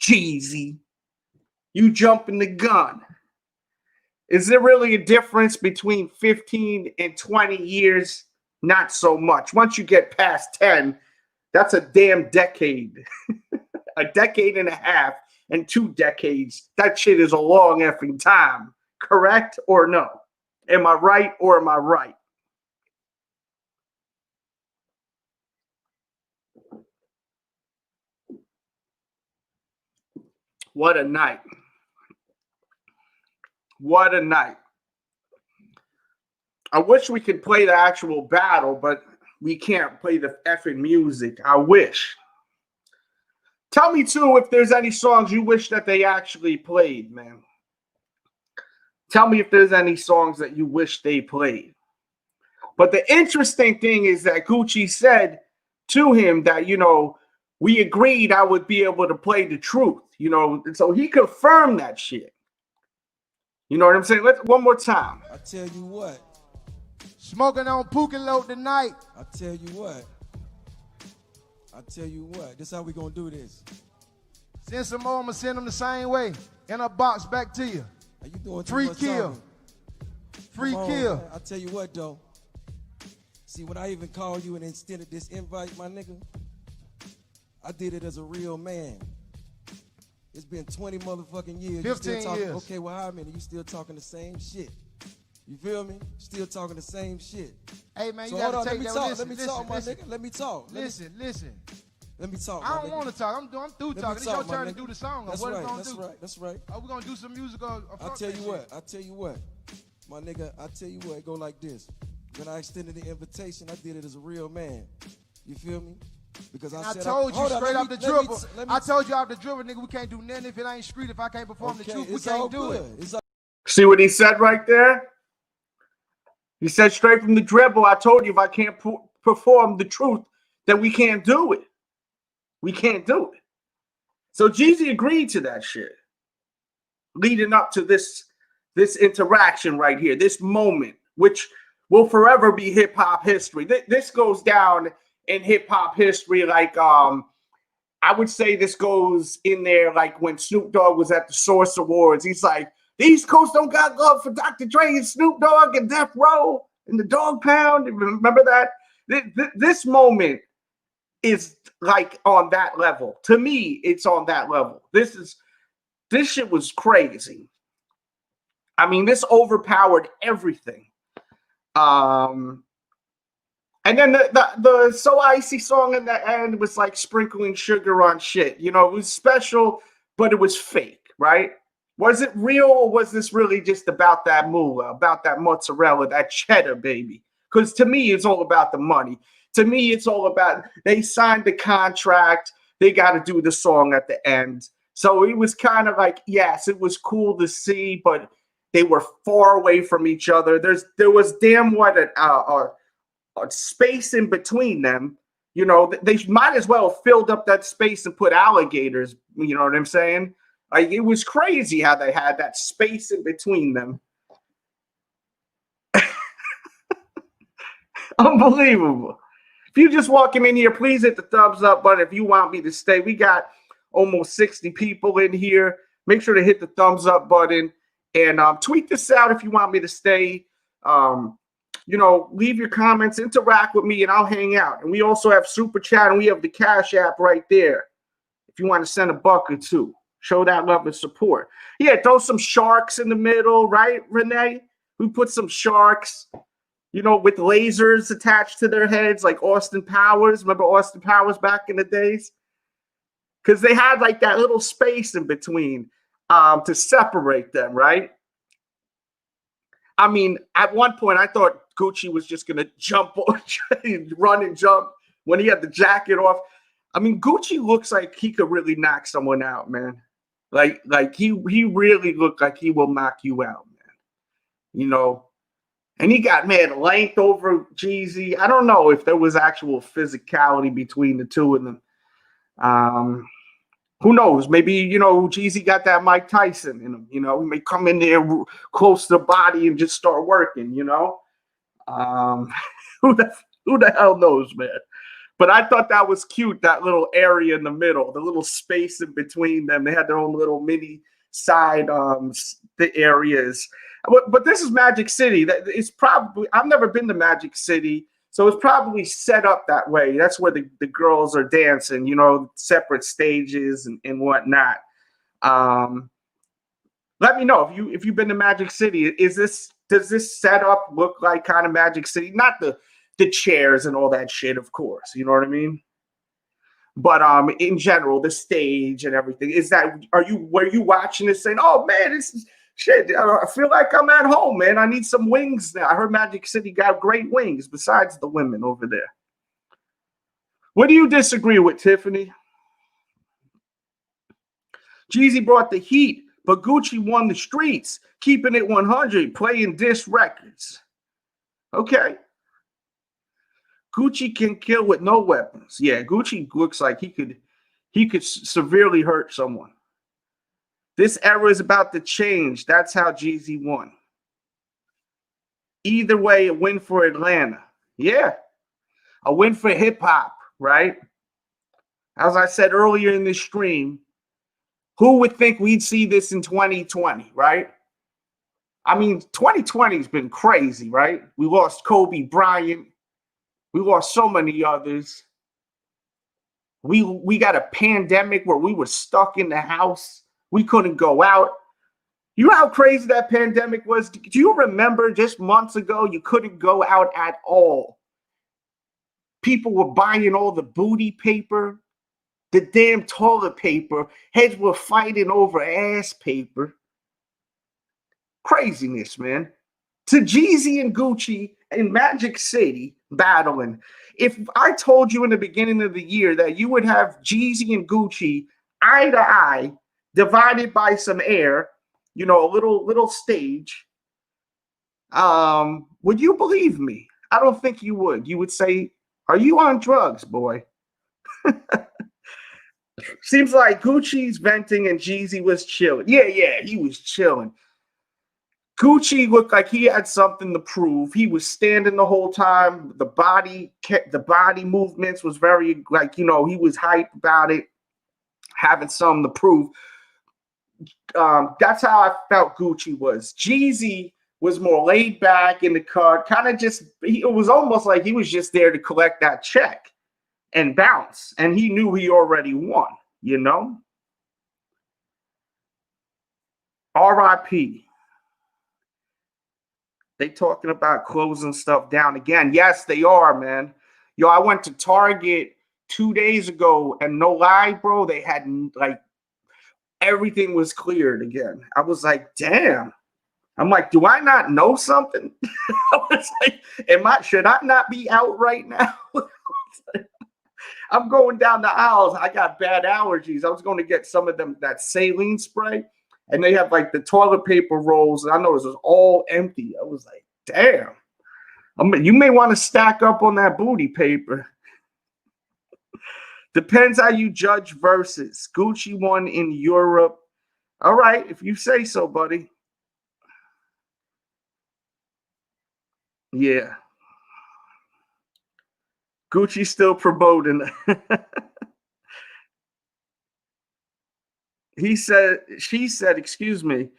Jeezy. You jumping the gun. Is there really a difference between 15 and 20 years? Not so much. Once you get past 10, that's a damn decade. A decade and a half and 2 decades. That shit is a long effing time. Correct or no? Am I right or am I right? What a night. What a night. I wish we could play the actual battle, but we can't play the effing music. I wish. Tell me, too, if there's any songs you wish that they actually played, man. Tell me if there's any songs that you wish they played. But the interesting thing is that Gucci said to him that, you know, we agreed I would be able to play the truth, you know, and so he confirmed that shit. You know what I'm saying? Let's one more time. I tell you what. Smoking on Pookie tonight. I tell you what. I tell you what. This how we gonna do this. Send some more, I'm gonna send them the same way. In a box back to you. Are you doing free kill? Free kill. I tell you what though. See, when I even called you and extended this invite, my nigga, I did it as a real man. It's been 20 motherfucking years. 15 years. Okay, well, how many? You still talking the same shit. You feel me? Still talking the same shit. Hey, man, so you gotta take that. Let me talk, my nigga. Let me talk. Listen. Let me talk. I don't want to talk. I'm through talking. It's your turn to do the song. That's what right. Gonna That's do? right. That's right. Are we gonna do some music? I tell you what, my nigga. I tell you what. It go like this. When I extended the invitation, I did it as a real man. You feel me? Because I told you straight off the dribble. I told you off the dribble, nigga, we can't do nothing if it ain't street. If I can't perform the truth, we can't do it. See what he said right there? He said straight from the dribble, I told you if I can't perform the truth, then we can't do it. We can't do it. So Jeezy agreed to that shit. Leading up to this interaction right here, this moment, which will forever be hip-hop history. This goes down in hip-hop history like I would say this goes in there like when Snoop Dogg was at the Source Awards. He's like, the East Coast don't got love for Dr. Dre and Snoop Dogg and Death Row and the Dog Pound. Remember that? This moment is like on that level. To me, it's on that level. This shit was crazy. I mean, this overpowered everything. And then the So Icy song in the end was like sprinkling sugar on shit. You know, it was special, but it was fake, right? Was it real or was this really just about that moolah, about that mozzarella, that cheddar, baby? Because to me, it's all about the money. To me, it's all about they signed the contract. They got to do the song at the end. So it was kind of like, yes, it was cool to see, but they were far away from each other. There was damn what a space in between them. You know, they might as well have filled up that space and put alligators, you know what I'm saying, Like, it was crazy how they had that space in between them. Unbelievable. If you're just walking in here, please hit the thumbs up button if you want me to stay. We got almost 60 people in here. Make sure to hit the thumbs up button and tweet this out if you want me to stay. You know, leave your comments, interact with me, and I'll hang out. And we also have Super Chat, and we have the Cash App right there if you want to send $1 or $2. Show that love and support. Yeah, throw some sharks in the middle, right, Renee? We put some sharks, you know, with lasers attached to their heads, like Austin Powers. Remember Austin Powers back in the days? Because they had like that little space in between to separate them, right? I mean, at one point, I thought Gucci was just going to jump, run and jump when he had the jacket off. I mean, Gucci looks like he could really knock someone out, man. Like he really looked like he will knock you out, man. You know, and he got mad length over Jeezy. I don't know if there was actual physicality between the two of them. Who knows? Maybe, you know, Jeezy got that Mike Tyson in him. You know, he may come in there close to the body and just start working, you know. Who the hell knows, man? But I thought that was cute, that little area in the middle, the little space in between them. They had their own little mini side the areas. But this is Magic City. That it's probably, I've never been to Magic City, so it's probably set up that way. That's where the girls are dancing, you know, separate stages and whatnot. Let me know if you've been to Magic City. Does this setup look like kind of Magic City? Not the chairs and all that shit, of course. You know what I mean? But in general, the stage and everything. Were you watching this saying, oh man, this is shit, I feel like I'm at home, man. I need some wings now. I heard Magic City got great wings besides the women over there. What do you disagree with, Tiffany? Jeezy brought the heat, but Gucci won the streets, keeping it 100, playing diss records. Okay. Gucci can kill with no weapons. Yeah, Gucci looks like he could severely hurt someone. This era is about to change. That's how Jeezy won. Either way, a win for Atlanta. Yeah, a win for hip hop, right? As I said earlier in this stream, who would think we'd see this in 2020, right? I mean, 2020 has been crazy, right? We lost Kobe Bryant. We lost so many others. We got a pandemic where we were stuck in the house. We couldn't go out. You know how crazy that pandemic was? Do you remember just months ago, you couldn't go out at all? People were buying all the booty paper, the damn toilet paper. Heads were fighting over ass paper. Craziness, man. To Jeezy and Gucci in Magic City battling. If I told you in the beginning of the year that you would have Jeezy and Gucci eye to eye, divided by some air, you know, a little stage, would you believe me? I don't think you would. You would say, are you on drugs, boy? Seems like Gucci's venting and Jeezy was chilling. Yeah, he was chilling. Gucci looked like he had something to prove. He was standing the whole time. The body movements was very, like, you know, he was hype about it, having something to prove. That's how I felt Gucci was. Jeezy was more laid back in the cut, kind of just, it was almost like he was just there to collect that check and bounce. And he knew he already won, you know? R.I.P. They talking about closing stuff down again. Yes, they are, man. Yo, I went to Target 2 days ago, and no lie, bro, they had, like, everything was cleared again. I was like, damn. I'm like, do I not know something? I was like, should I not be out right now? I'm going down the aisles. I got bad allergies. I was going to get some of them, that saline spray, and they have like the toilet paper rolls. And I know it was all empty. I was like, damn. You may want to stack up on that booty paper. Depends how you judge Versus. Gucci won in Europe. All right, if you say so, buddy. Yeah. Gucci still promoting. She said, excuse me,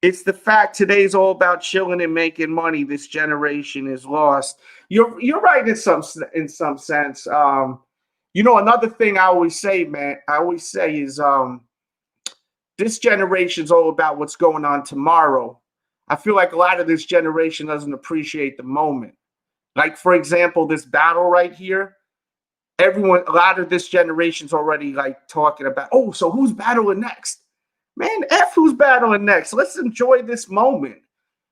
it's the fact today's all about chilling and making money. This generation is lost. You're right in some sense. Another thing I always say, man, is this generation's all about what's going on tomorrow. I feel like a lot of this generation doesn't appreciate the moment. Like, for example, this battle right here. A lot of this generation's already like talking about, oh, so who's battling next? Man, F who's battling next. Let's enjoy this moment.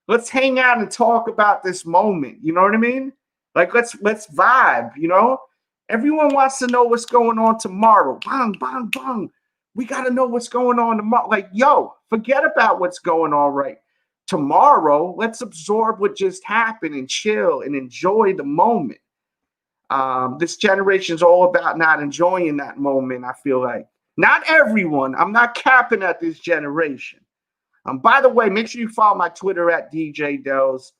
Let's hang out and talk about this moment. You know what I mean? Like, let's vibe, Everyone wants to know what's going on tomorrow. Bang, bang, bang. We got to know what's going on tomorrow. Like, yo, forget about what's going on right tomorrow. Let's absorb what just happened and chill and enjoy the moment. This generation's all about not enjoying that moment, I feel like. Not everyone. I'm not capping at this generation. By the way, make sure you follow my Twitter at DJ Dells.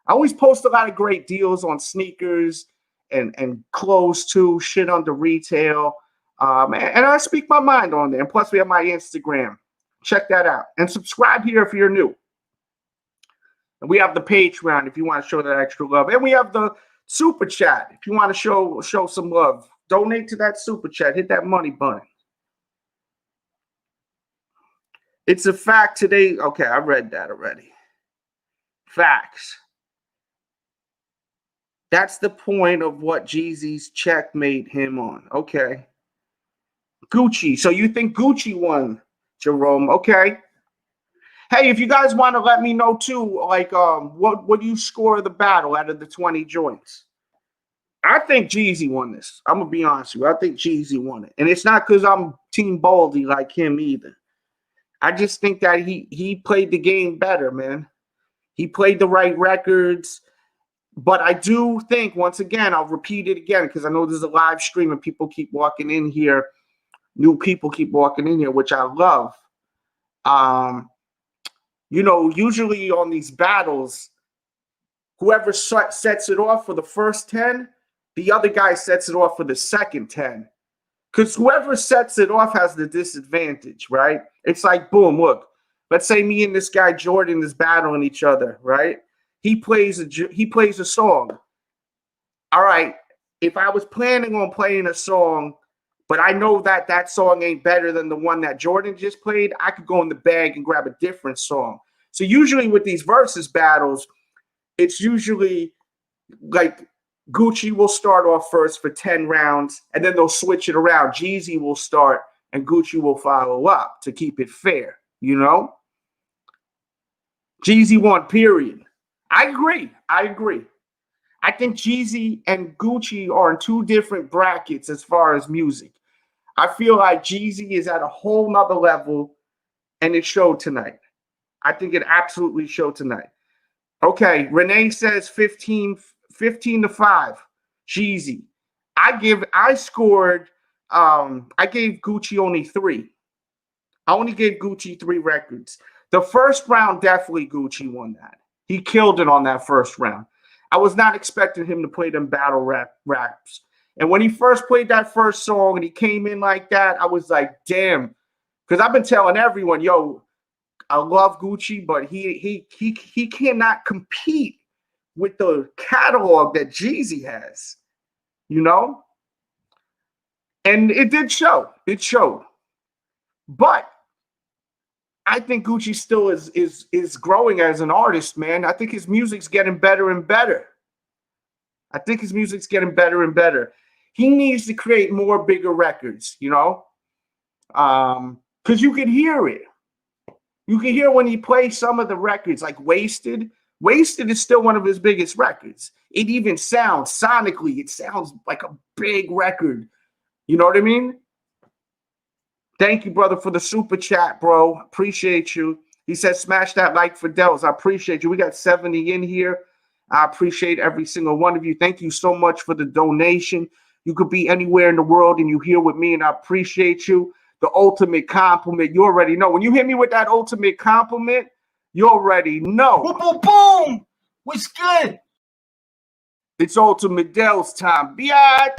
I always post a lot of great deals on sneakers and clothes too, shit under retail. And I speak my mind on there. And plus, we have my Instagram. Check that out. And subscribe here if you're new. And we have the Patreon if you want to show that extra love. And we have the Super Chat if you want to show some love. Donate to that Super Chat. Hit that money button. It's a fact today. Okay, I read that already. Facts. That's the point of what Jeezy's checkmate him on. Okay. Gucci. So you think Gucci won, Jerome? Okay. Hey, if you guys want to let me know too, like, what do you score the battle out of the 20 joints? I think Jeezy won this. I'm gonna be honest with you. I think Jeezy won it, and it's not because I'm Team Baldy like him either. I just think that he played the game better, man. He played the right records. But I do think, once again, I'll repeat it again because I know there's a live stream and people keep walking in here. New people keep walking in here, which I love. Usually on these battles, whoever sets it off for the first 10, the other guy sets it off for the second 10. Because whoever sets it off has the disadvantage, right? It's like, boom, look. Let's say me and this guy Jordan is battling each other, right? He plays a song. All right, if I was planning on playing a song, but I know that song ain't better than the one that Jordan just played, I could go in the bag and grab a different song. So usually with these versus battles, it's usually like Gucci will start off first for 10 rounds, and then they'll switch it around. Jeezy will start, and Gucci will follow up to keep it fair, Jeezy won, period. I agree. I think Jeezy and Gucci are in two different brackets as far as music. I feel like Jeezy is at a whole nother level, and it showed tonight. I think it absolutely showed tonight. Okay, Renee says 15 to 5. Jeezy. I gave Gucci only 3. I only gave Gucci 3 records. The first round, definitely Gucci won that. He killed it on that first round. I was not expecting him to play them battle raps. And when he first played that first song and he came in like that, I was like, damn. Because I've been telling everyone, yo, I love Gucci, but he cannot compete with the catalog that Jeezy has, And it did show. It showed. But I think Gucci still is growing as an artist, man. I think his music's getting better and better. He needs to create more bigger records, because you can hear it. You can hear when he plays some of the records, like Wasted. Wasted is still one of his biggest records. It even sounds, sonically, it sounds like a big record. You know what I mean? Thank you, brother, for the super chat, bro. Appreciate you. He says, smash that like for Dells. I appreciate you. We got 70 in here. I appreciate every single one of you. Thank you so much for the donation. You could be anywhere in the world and you're here with me, and I appreciate you. the ultimate compliment. You already know. When you hit me with that ultimate compliment, you already know. Boom, boom, boom. What's good? It's Ultimate Dell's time. Biatch.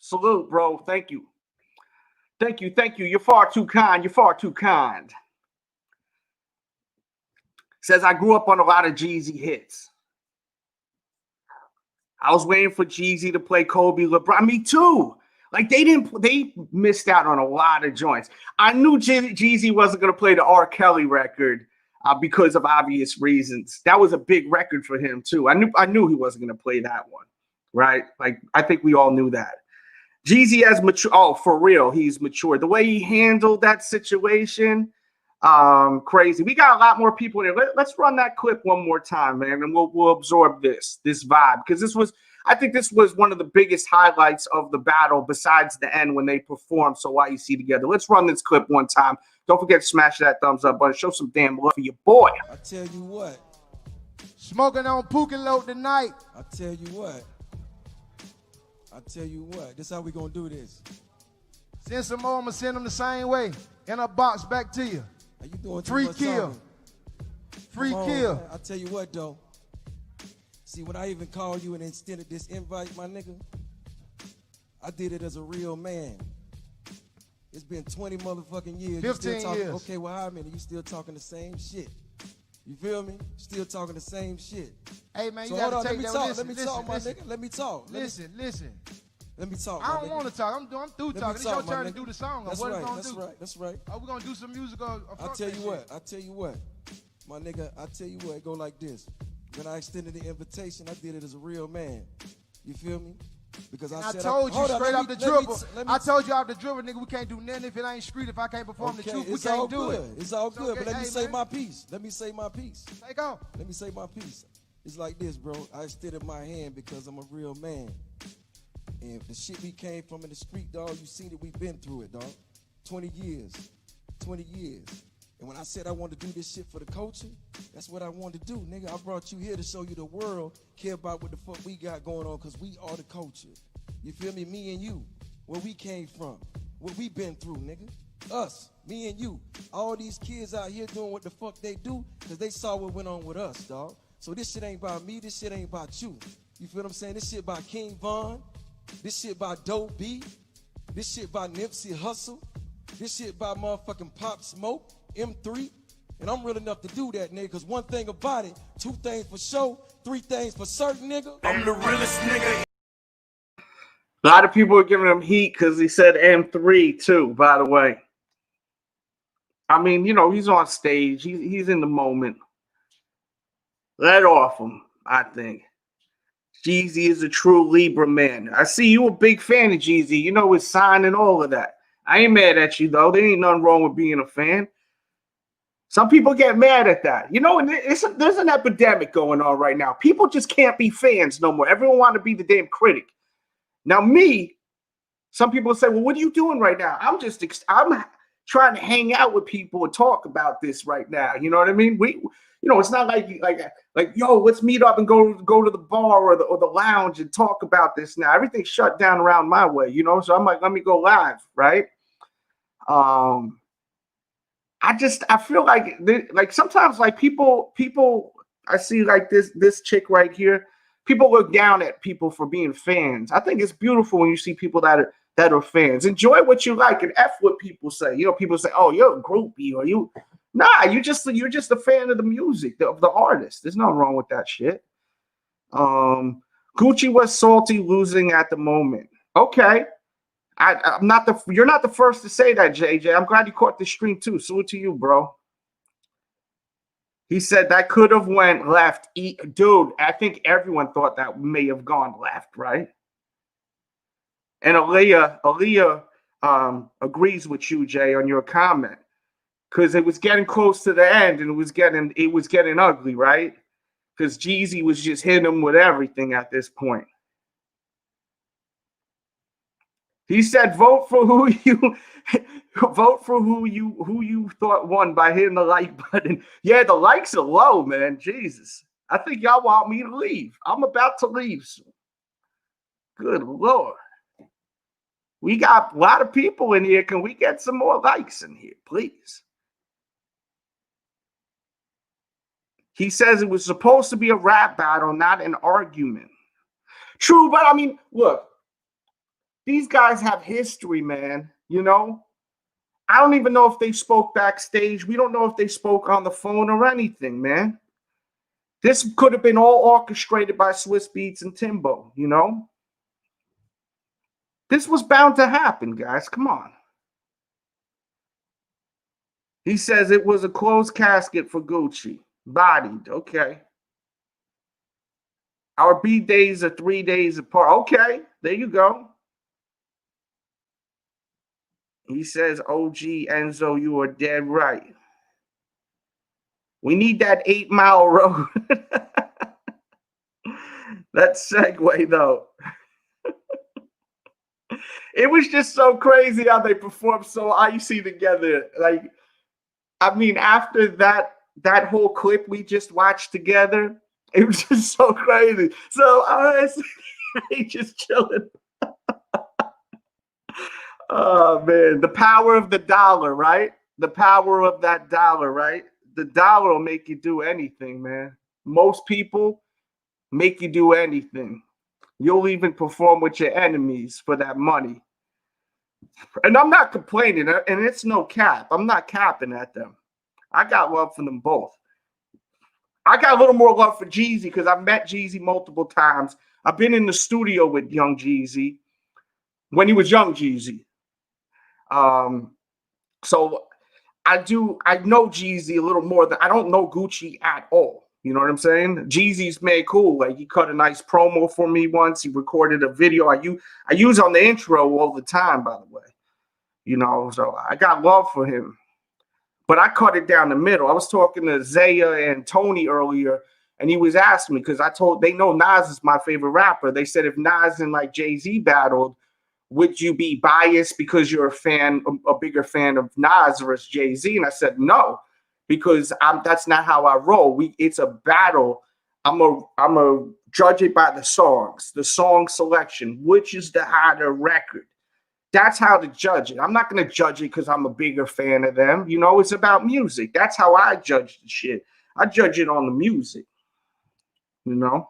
Salute, bro. Thank you. Thank you. Thank you. You're far too kind. You're far too kind. Says I grew up on a lot of Jeezy hits. I was waiting for Jeezy to play Kobe, LeBron. Me too. Like they missed out on a lot of joints. I knew Jeezy wasn't going to play the R. Kelly record because of obvious reasons. That was a big record for him too. I knew he wasn't going to play that one, right? Like I think we all knew that. Jeezy has mature. Oh, for real, he's mature. The way he handled that situation, crazy. We got a lot more people in there. Let's run that clip one more time, man, and we'll absorb this vibe, because I think this was one of the biggest highlights of the battle besides the end when they performed So Why You See Together. Let's run this clip one time. Don't forget to smash that thumbs up button. Show some damn love for your boy. I tell you what, smoking on Pookie Load tonight. I tell you what. This how we gonna do this. Send some more, I'm gonna send them the same way. In a box back to you. How you doing? Free kill. Free kill. I tell you what though. See, when I even called you and extended this invite, my nigga, I did it as a real man. It's been 20 motherfucking years. 15 years. Okay, well, how many? You still talking the same shit. You feel me? Still talking the same shit. Hey, man, so you gotta hold on, take that. Let me talk, my nigga. Let me talk. Listen. Let me talk. I don't want to talk. I'm through talking. It's your turn to do the song. That's what right. Gonna do? That's right. Are we gonna do some music or I tell you what, my nigga. I tell you what, it go like this. When I extended the invitation, I did it as a real man. You feel me? Because I told you straight off the dribble. I told you off the dribble, nigga, we can't do nothing if it ain't street. If I can't perform the truth, we can't do it. It's all good, okay. but let me say my piece. Let me say my piece. Take off. Let me say my piece. It's like this, bro. I extended my hand because I'm a real man. And the shit we came from in the street, dog, you seen it, we been through it, dog. 20 years. And when I said I wanted to do this shit for the culture, that's what I wanted to do, nigga. I brought you here to show you the world care about what the fuck we got going on, because we are the culture. You feel me? Me and you, where we came from, what we been through, nigga. Us, me and you. All these kids out here doing what the fuck they do because they saw what went on with us, dog. So this shit ain't about me, this shit ain't about you. You feel what I'm saying? This shit by King Von. This shit by Dope B. This shit by Nipsey Hussle. This shit by motherfucking Pop Smoke, M3. And I'm real enough to do that, nigga, because one thing about it, 2 things for sure, 3 things for certain, nigga. I'm the realest nigga. A lot of people are giving him heat because he said M3 too, by the way. I mean, you know, he's on stage. He's in the moment. Let off him, I think. Jeezy is a true Libra man. I see you a big fan of Jeezy. You know his sign and all of that. I ain't mad at you, though. There ain't nothing wrong with being a fan. Some people get mad at that. You know, and there's an epidemic going on right now. People just can't be fans no more. Everyone want to be the damn critic. Now, me, some people say, well, what are you doing right now? I'm trying to hang out with people and talk about this right now. You know what I mean? It's not like yo, let's meet up and go to the bar or the lounge and talk about this now. Everything's shut down around my way, you know? So I'm like, let me go live, right? I feel like sometimes like people I see like this chick right here. People look down at people for being fans. I think it's beautiful when you see people that are fans. Enjoy what you like and F what people say. You know, people say, "Oh, you're a groupie," or "You." Nah, you're just a fan of the music, of the artist. There's nothing wrong with that shit. Gucci was salty losing at the moment. Okay, you're not the first to say that, JJ. I'm glad you caught the stream too. Salute to you, bro. He said that could have went left. Dude, I think everyone thought that may have gone left, right? And Aaliyah agrees with you, Jay, on your comment. Because it was getting close to the end and it was getting ugly, right? Because Jeezy was just hitting him with everything at this point. He said, vote for who you thought won by hitting the like button. Yeah, the likes are low, man. Jesus. I think y'all want me to leave. I'm about to leave soon. Good Lord. We got a lot of people in here. Can we get some more likes in here, please? He says it was supposed to be a rap battle, not an argument. True, but I mean, look, these guys have history, man. You know, I don't even know if they spoke backstage. We don't know if they spoke on the phone or anything, man. This could have been all orchestrated by Swiss Beats and Timbo, you know? This was bound to happen, guys. Come on. He says it was a closed casket for Gucci. Bodied. Okay. Our B days are 3 days apart. Okay. There you go. He says, OG Enzo, you are dead right. We need that 8 Mile road. That segue, though. It was just so crazy how they performed so icy together. Like, I mean, after that whole clip we just watched together, it was just so crazy. So he just chilling. Oh man, the power of the dollar, right? The power of that dollar, right? The dollar will make you do anything, man. Most people make you do anything. You'll even perform with your enemies for that money. And I'm not complaining, and it's no cap. I'm not capping at them. I got love for them both. I got a little more love for Jeezy because I've met Jeezy multiple times. I've been in the studio with young Jeezy when he was young Jeezy. So I know Jeezy a little more than I don't know Gucci at all. You know what I'm saying? Jeezy's made cool. Like he cut a nice promo for me once. He recorded a video. I use on the intro all the time, by the way. You know, so I got love for him. But I cut it down the middle. I was talking to Zaya and Tony earlier, and he was asking me because they know Nas is my favorite rapper. They said if Nas and like Jay-Z battled, would you be biased because you're a bigger fan of Nas versus Jay-Z? And I said no, because that's not how I roll. It's a battle. I'm a judge it by the songs, the song selection, which is the harder record. That's how to judge it. I'm not going to judge it because I'm a bigger fan of them. You know, it's about music. That's how I judge the shit. I judge it on the music. You know?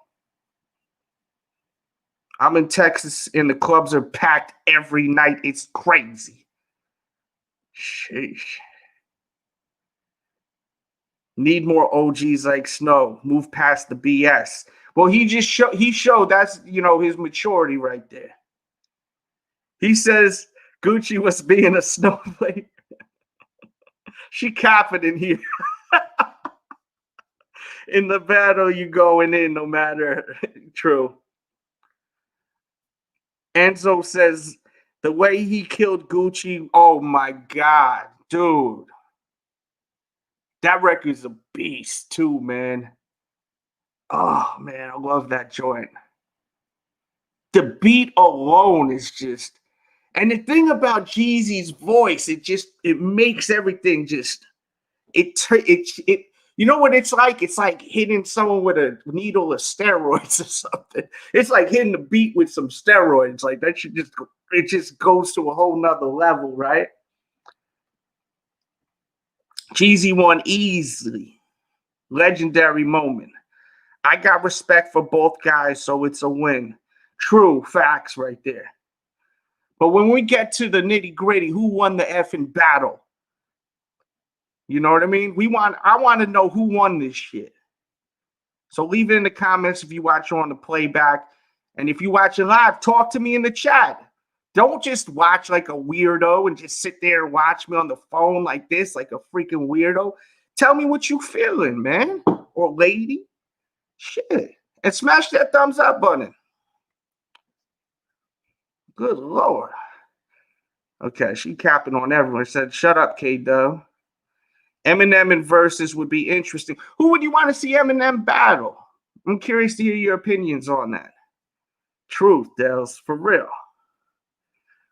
I'm in Texas and the clubs are packed every night. It's crazy. Sheesh. Need more OGs like Snow. Move past the BS. Well, he showed that's, you know, his maturity right there. He says Gucci was being a snowflake. She capping in here. In the battle, you going in no matter. True. Enzo says the way he killed Gucci, oh my God, dude. That record's a beast too, man. Oh man, I love that joint. The beat alone is just, and the thing about Jeezy's voice, it makes everything just, it you know what it's like? It's like hitting someone with a needle of steroids or something. It's like hitting the beat with some steroids. Like that it just goes to a whole nother level, right? Jeezy won easily. Legendary moment. I got respect for both guys, so it's a win. True facts right there. But when we get to the nitty gritty, who won the effing battle? You know what I mean? I want to know who won this shit. So leave it in the comments if you watch on the playback. And if you watch it live, talk to me in the chat. Don't just watch like a weirdo and just sit there and watch me on the phone like this, like a freaking weirdo. Tell me what you feeling, man or lady. Shit. And smash that thumbs up button. Good Lord. Okay, she capping on everyone. Said, shut up, K-Dub. Eminem and Versus would be interesting. Who would you want to see Eminem battle? I'm curious to hear your opinions on that. Truth, Dels, for real.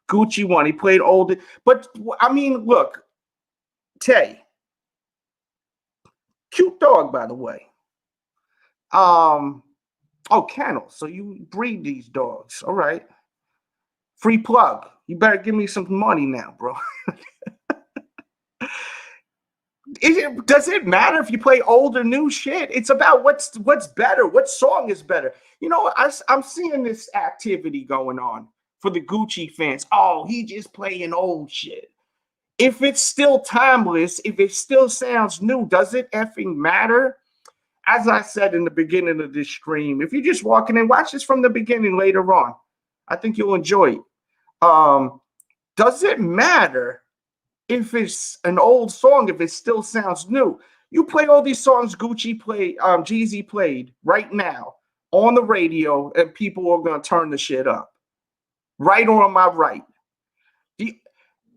Gucci won. He played old. But, I mean, look. Tay. Cute dog, by the way. Oh, kennel. So you breed these dogs. All right. Free plug. You better give me some money now, bro. Does it matter if you play old or new shit? It's about what's better. What song is better? You know, I'm seeing this activity going on for the Gucci fans. Oh, he just playing old shit. If it's still timeless, if it still sounds new, does it effing matter? As I said in the beginning of this stream, if you're just walking in, watch this from the beginning later on. I think you'll enjoy it. Does it matter if it's an old song, if it still sounds new? You play all these songs Jeezy played right now on the radio, and people are going to turn the shit up. Right or on my right.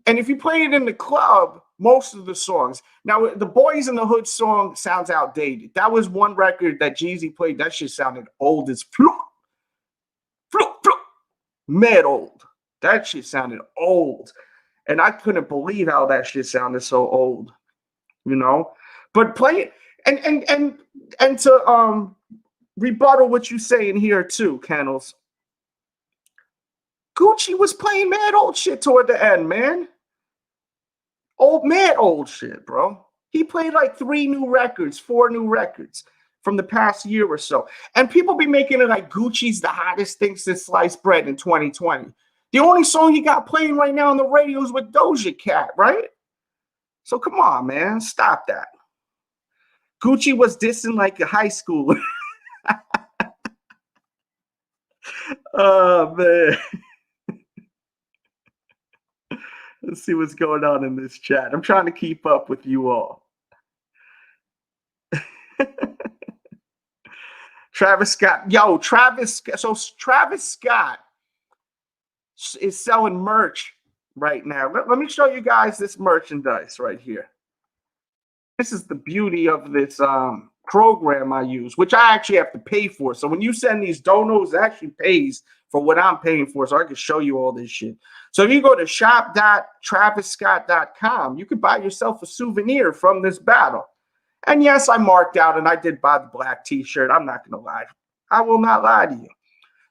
And if you play it in the club, most of the songs. Now, the Boys in the Hood song sounds outdated. That was one record that Jeezy played. That shit sounded old as mad old. That shit sounded old. And I couldn't believe how that shit sounded so old. You know? But play it and to rebuttal what you saying here too, Kennels. Gucci was playing mad old shit toward the end, man. Mad old shit, bro. He played like 4 new records from the past year or so. And people be making it like Gucci's the hottest thing since sliced bread in 2020. The only song he got playing right now on the radio is with Doja Cat, right? So come on, man. Stop that. Gucci was dissing like a high schooler. Oh, man. Let's see what's going on in this chat. I'm trying to keep up with you all. Travis Scott. Yo, So Travis Scott is selling merch right now. Let me show you guys this merchandise right here. This is the beauty of this program I use, which I actually have to pay for. So when you send these donos, it actually pays for what I'm paying for, so I can show you all this shit. So if you go to shop.travisscott.com, you can buy yourself a souvenir from this battle. And yes, I marked out and I did buy the black t-shirt. I'm not going to lie. I will not lie to you.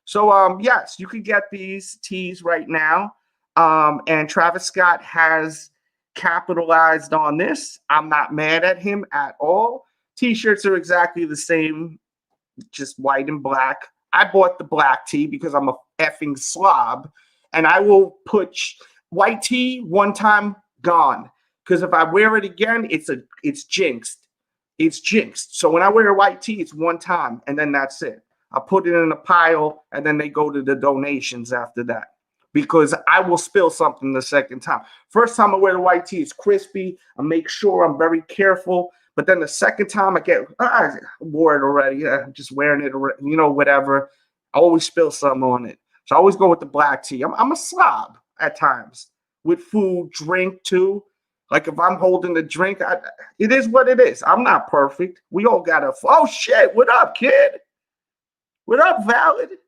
So yes, you can get these tees right now. And Travis Scott has capitalized on this. I'm not mad at him at all. T-shirts are exactly the same, just white and black. I bought the black tee because I'm a effing slob, and I will put white tee one time, gone. Because if I wear it again, it's jinxed. It's jinxed. So when I wear a white tee, it's one time, and then that's it. I put it in a pile, and then they go to the donations after that. Because I will spill something the second time. First time I wear the white tee, it's crispy. I make sure I'm very careful. But then the second time I wore it already. I'm just wearing it, whatever. I always spill something on it. So I always go with the black tee. I'm a slob at times with food, drink too. Like if I'm holding the drink, it is what it is. I'm not perfect. We all got to. Oh shit! What up, kid? What up, Valid?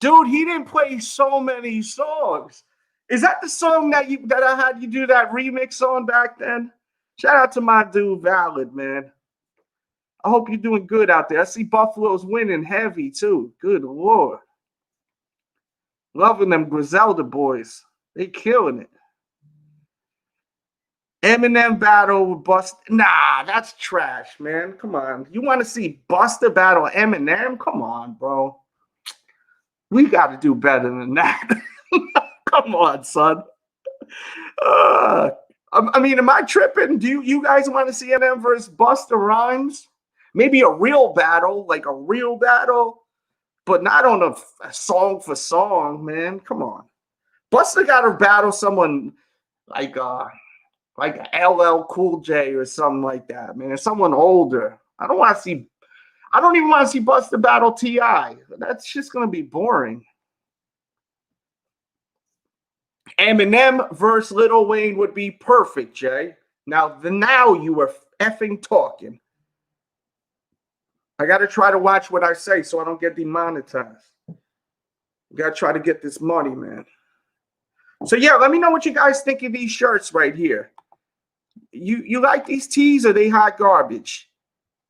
Dude, he didn't play so many songs. Is that the song that I had you do that remix on back then? Shout out to my dude Valid, man. I hope you're doing good out there. I see Buffalo's winning heavy too. Good Lord. Loving them Griselda boys. They killing it. Eminem battle with Busta. Nah, that's trash, man. Come on. You want to see Busta battle Eminem? Come on, bro. We got to do better than that. Come on, son. I mean, am I tripping? Do you guys want to see Eminem versus Busta Rhymes? Maybe a real battle, but not on a song for song, man. Come on. Busta got to battle someone like LL Cool J or something like that, man. Someone older. I don't even want to see Busta battle T.I. That's just going to be boring. Eminem versus Lil Wayne would be perfect, Jay. Now you are effing talking. I got to try to watch what I say so I don't get demonetized. Got to try to get this money, man. So, yeah, let me know what you guys think of these shirts right here. You like these tees or they hot garbage?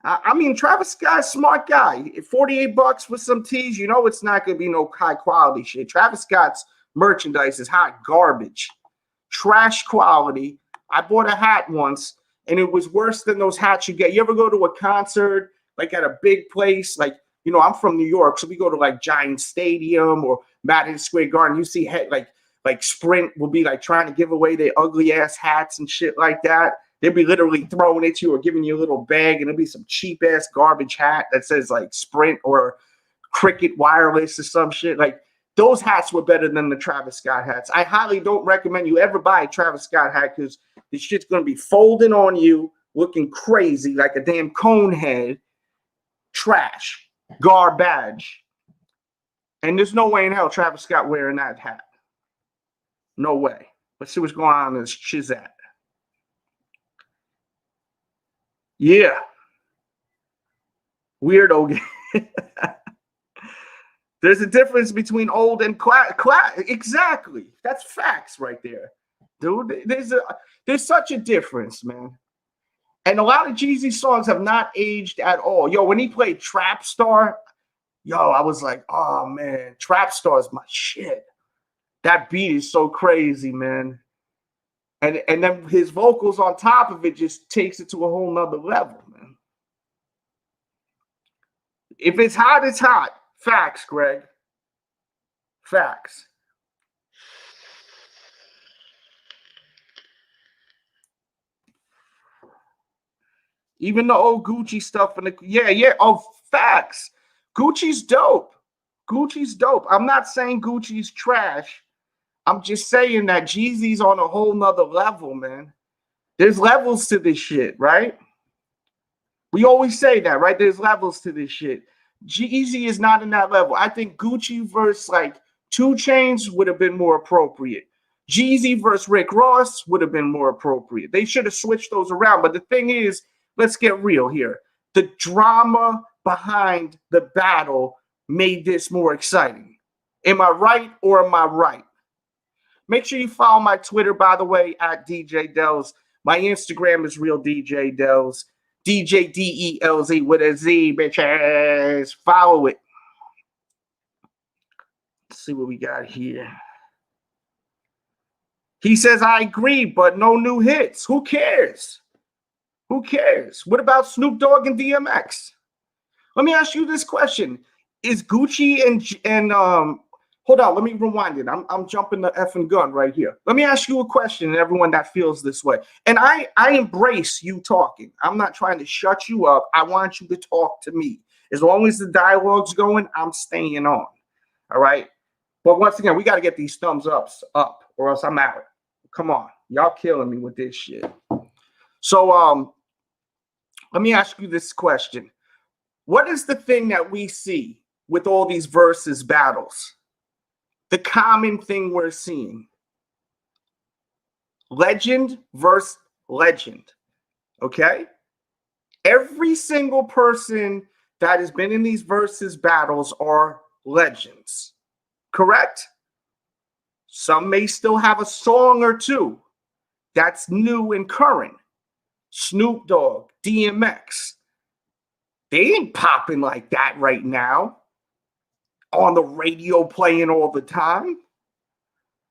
I mean, Travis Scott's smart guy. $48 for some tees, you know it's not going to be no high quality shit. Travis Scott's merchandise is hot garbage. Trash quality. I bought a hat once, and it was worse than those hats you get. You ever go to a concert, like at a big place? Like, you know, I'm from New York, so we go to like Giant Stadium or Madison Square Garden. You see like Sprint will be like trying to give away their ugly ass hats and shit like that. They'd be literally throwing it to you or giving you a little bag, and it'll be some cheap ass garbage hat that says like Sprint or Cricket Wireless or some shit. Like those hats were better than the Travis Scott hats. I highly don't recommend you ever buy a Travis Scott hat because this shit's gonna be folding on you, looking crazy like a damn cone head. Trash, garbage, and there's no way in hell Travis Scott wearing that hat. No way. Let's see what's going on in this Chizat. Yeah. Weirdo. There's a difference between old and exactly. That's facts right there. Dude, there's such a difference, man. And a lot of Jeezy songs have not aged at all. Yo, when he played Trap Star, I was like, oh man, Trap Star is my shit. That beat is so crazy, man. And then his vocals on top of it just takes it to a whole nother level, man. If it's hot, it's hot. Facts, Greg. Facts. Even the old Gucci stuff and oh, facts. Gucci's dope. Gucci's dope. I'm not saying Gucci's trash. I'm just saying that Jeezy's on a whole nother level, man. There's levels to this shit, right? We always say that, right? There's levels to this shit. Jeezy is not in that level. I think Gucci versus like 2 Chainz would have been more appropriate. Jeezy versus Rick Ross would have been more appropriate. They should have switched those around. But the thing is, let's get real here. The drama behind the battle made this more exciting. Am I right or am I right? Make sure you follow my Twitter, by the way, at DJ Delz. My Instagram is Real DJ Delz. DJ DELZ with a Z, bitches. Follow it. Let's see what we got here. He says, I agree, but no new hits. Who cares? Who cares? What about Snoop Dogg and DMX? Let me ask you this question. Is Gucci and hold on, let me rewind it. I'm jumping the effing gun right here. Let me ask you a question, and everyone that feels this way. And I embrace you talking. I'm not trying to shut you up. I want you to talk to me. As long as the dialogue's going, I'm staying on. All right? But once again, we got to get these thumbs up, or else I'm out. Come on. Y'all killing me with this shit. So let me ask you this question. What is the thing that we see with all these versus battles? The common thing we're seeing. Legend versus legend. Okay? Every single person that has been in these versus battles are legends. Correct? Some may still have a song or two that's new and current. Snoop Dogg, DMX. They ain't popping like that right now. On the radio playing all the time.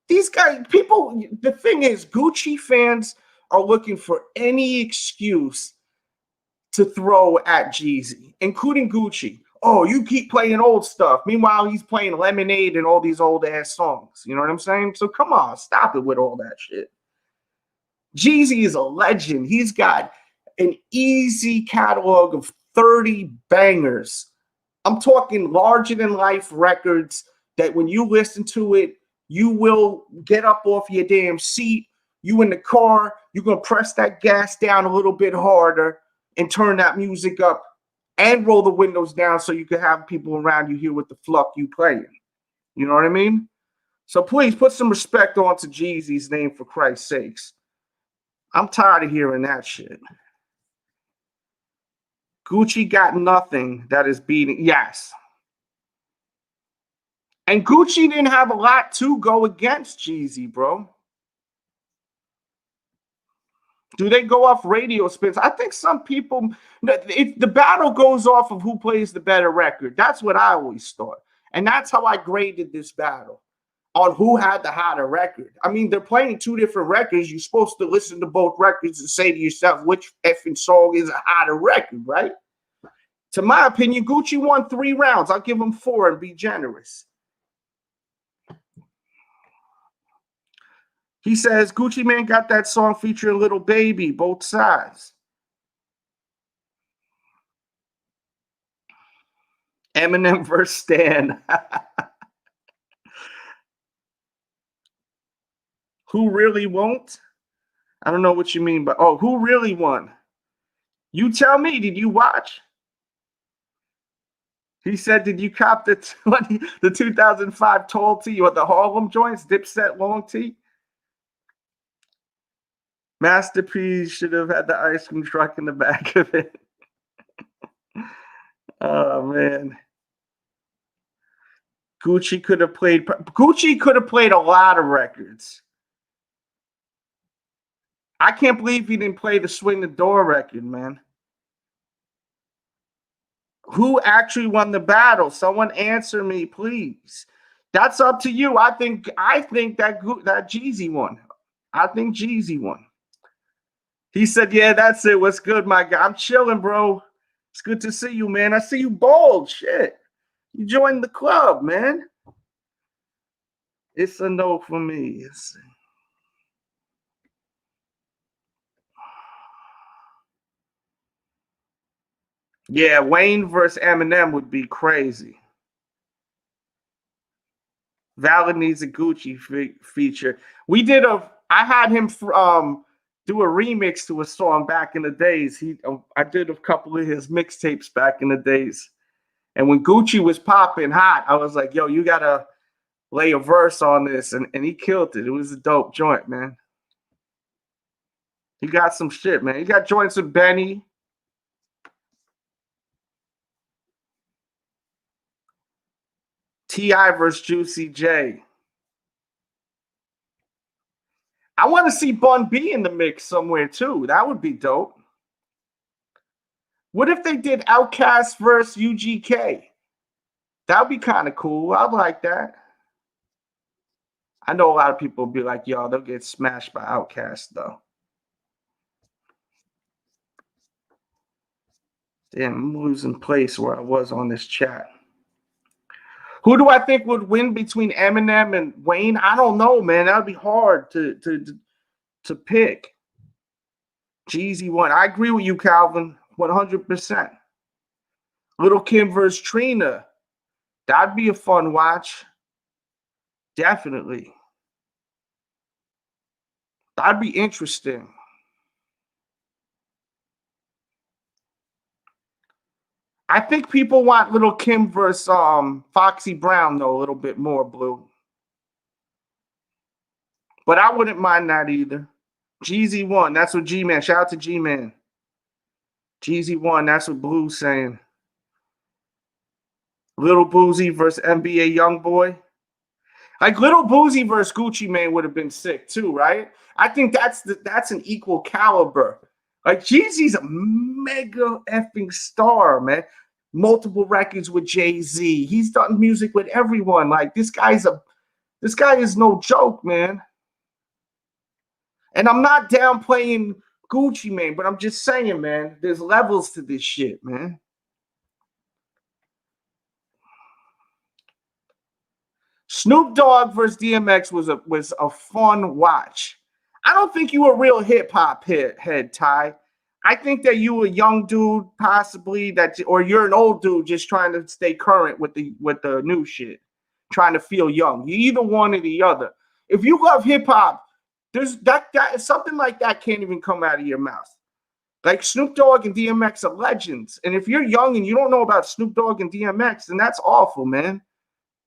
These guys, people, the thing is, Gucci fans are looking for any excuse to throw at Jeezy, including Gucci. Oh, you keep playing old stuff. Meanwhile, he's playing Lemonade and all these old ass songs. You know what I'm saying? So come on, stop it with all that shit. Jeezy is a legend. He's got an easy catalog of 30 bangers. I'm talking larger than life records that when you listen to it, you will get up off your damn seat. You in the car, you're going to press that gas down a little bit harder and turn that music up and roll the windows down so you can have people around you hear what the fuck you playing. You know what I mean? So please put some respect onto Jeezy's name for Christ's sakes. I'm tired of hearing that shit. Gucci got nothing that is beating. Yes. And Gucci didn't have a lot to go against Jeezy, bro. Do they go off radio spins? I think some people, the battle goes off of who plays the better record. That's what I always thought. And that's how I graded this battle, on who had the hotter record. I mean, they're playing two different records. You're supposed to listen to both records and say to yourself, which effing song is a hotter record, right? To my opinion, Gucci won 3 rounds. I'll give him 4 and be generous. He says, Gucci Mane got that song featuring Little Baby, both sides. Eminem versus Stan. Who really won't? I don't know what you mean, but who really won? You tell me, did you watch? He said, did you cop the 2005 tall tee or the Harlem joints, Dipset long tee? Masterpiece should have had the ice cream truck in the back of it. Oh, man. Gucci could have played a lot of records. I can't believe he didn't play the Swing the Door record, man. Who actually won the battle? Someone answer me, please. That's up to you. I think that Jeezy won. I think Jeezy won. He said, yeah, that's it. What's good, my guy? I'm chilling, bro. It's good to see you, man. I see you bald. Shit. You joined the club, man. It's a no for me. Yeah, Wayne versus Eminem would be crazy. Valid needs a Gucci feature. I had him do a remix to a song back in the days. I did a couple of his mixtapes back in the days. And when Gucci was popping hot, I was like, yo, you got to lay a verse on this. And he killed it. It was a dope joint, man. He got some shit, man. He got joints with Benny. T.I. versus Juicy J. I want to see Bun B in the mix somewhere, too. That would be dope. What if they did Outkast versus UGK? That would be kind of cool. I'd like that. I know a lot of people will be like, yo, they'll get smashed by Outkast, though. Damn, I'm losing place where I was on this chat. Who do I think would win between Eminem and Wayne? I don't know, man. That would be hard to pick. Jeezy won. I agree with you, Calvin, 100%. Little Kim versus Trina. That'd be a fun watch. Definitely. That'd be interesting. I think people want Little Kim versus Foxy Brown, though, a little bit more, Blue. But I wouldn't mind that either. Jeezy won. That's what G-Man. Shout out to G-Man. Jeezy won. That's what Blue's saying. Little Boozy versus NBA Youngboy. Like Little Boozy versus Gucci Mane would have been sick too, right? I think that's an equal caliber. Like Jeezy's a mega effing star, man. Multiple records with Jay-Z. He's done music with everyone. Like this guy is no joke, man. And I'm not downplaying Gucci Mane, but I'm just saying, man, there's levels to this shit, man. Snoop Dogg versus DMX was a fun watch. I don't think you a real hip hop head, Ty. I think that you a young dude, possibly or you're an old dude just trying to stay current with the new shit, trying to feel young. You either one or the other. If you love hip hop, there's that something like that can't even come out of your mouth. Like Snoop Dogg and DMX are legends, and if you're young and you don't know about Snoop Dogg and DMX, then that's awful, man.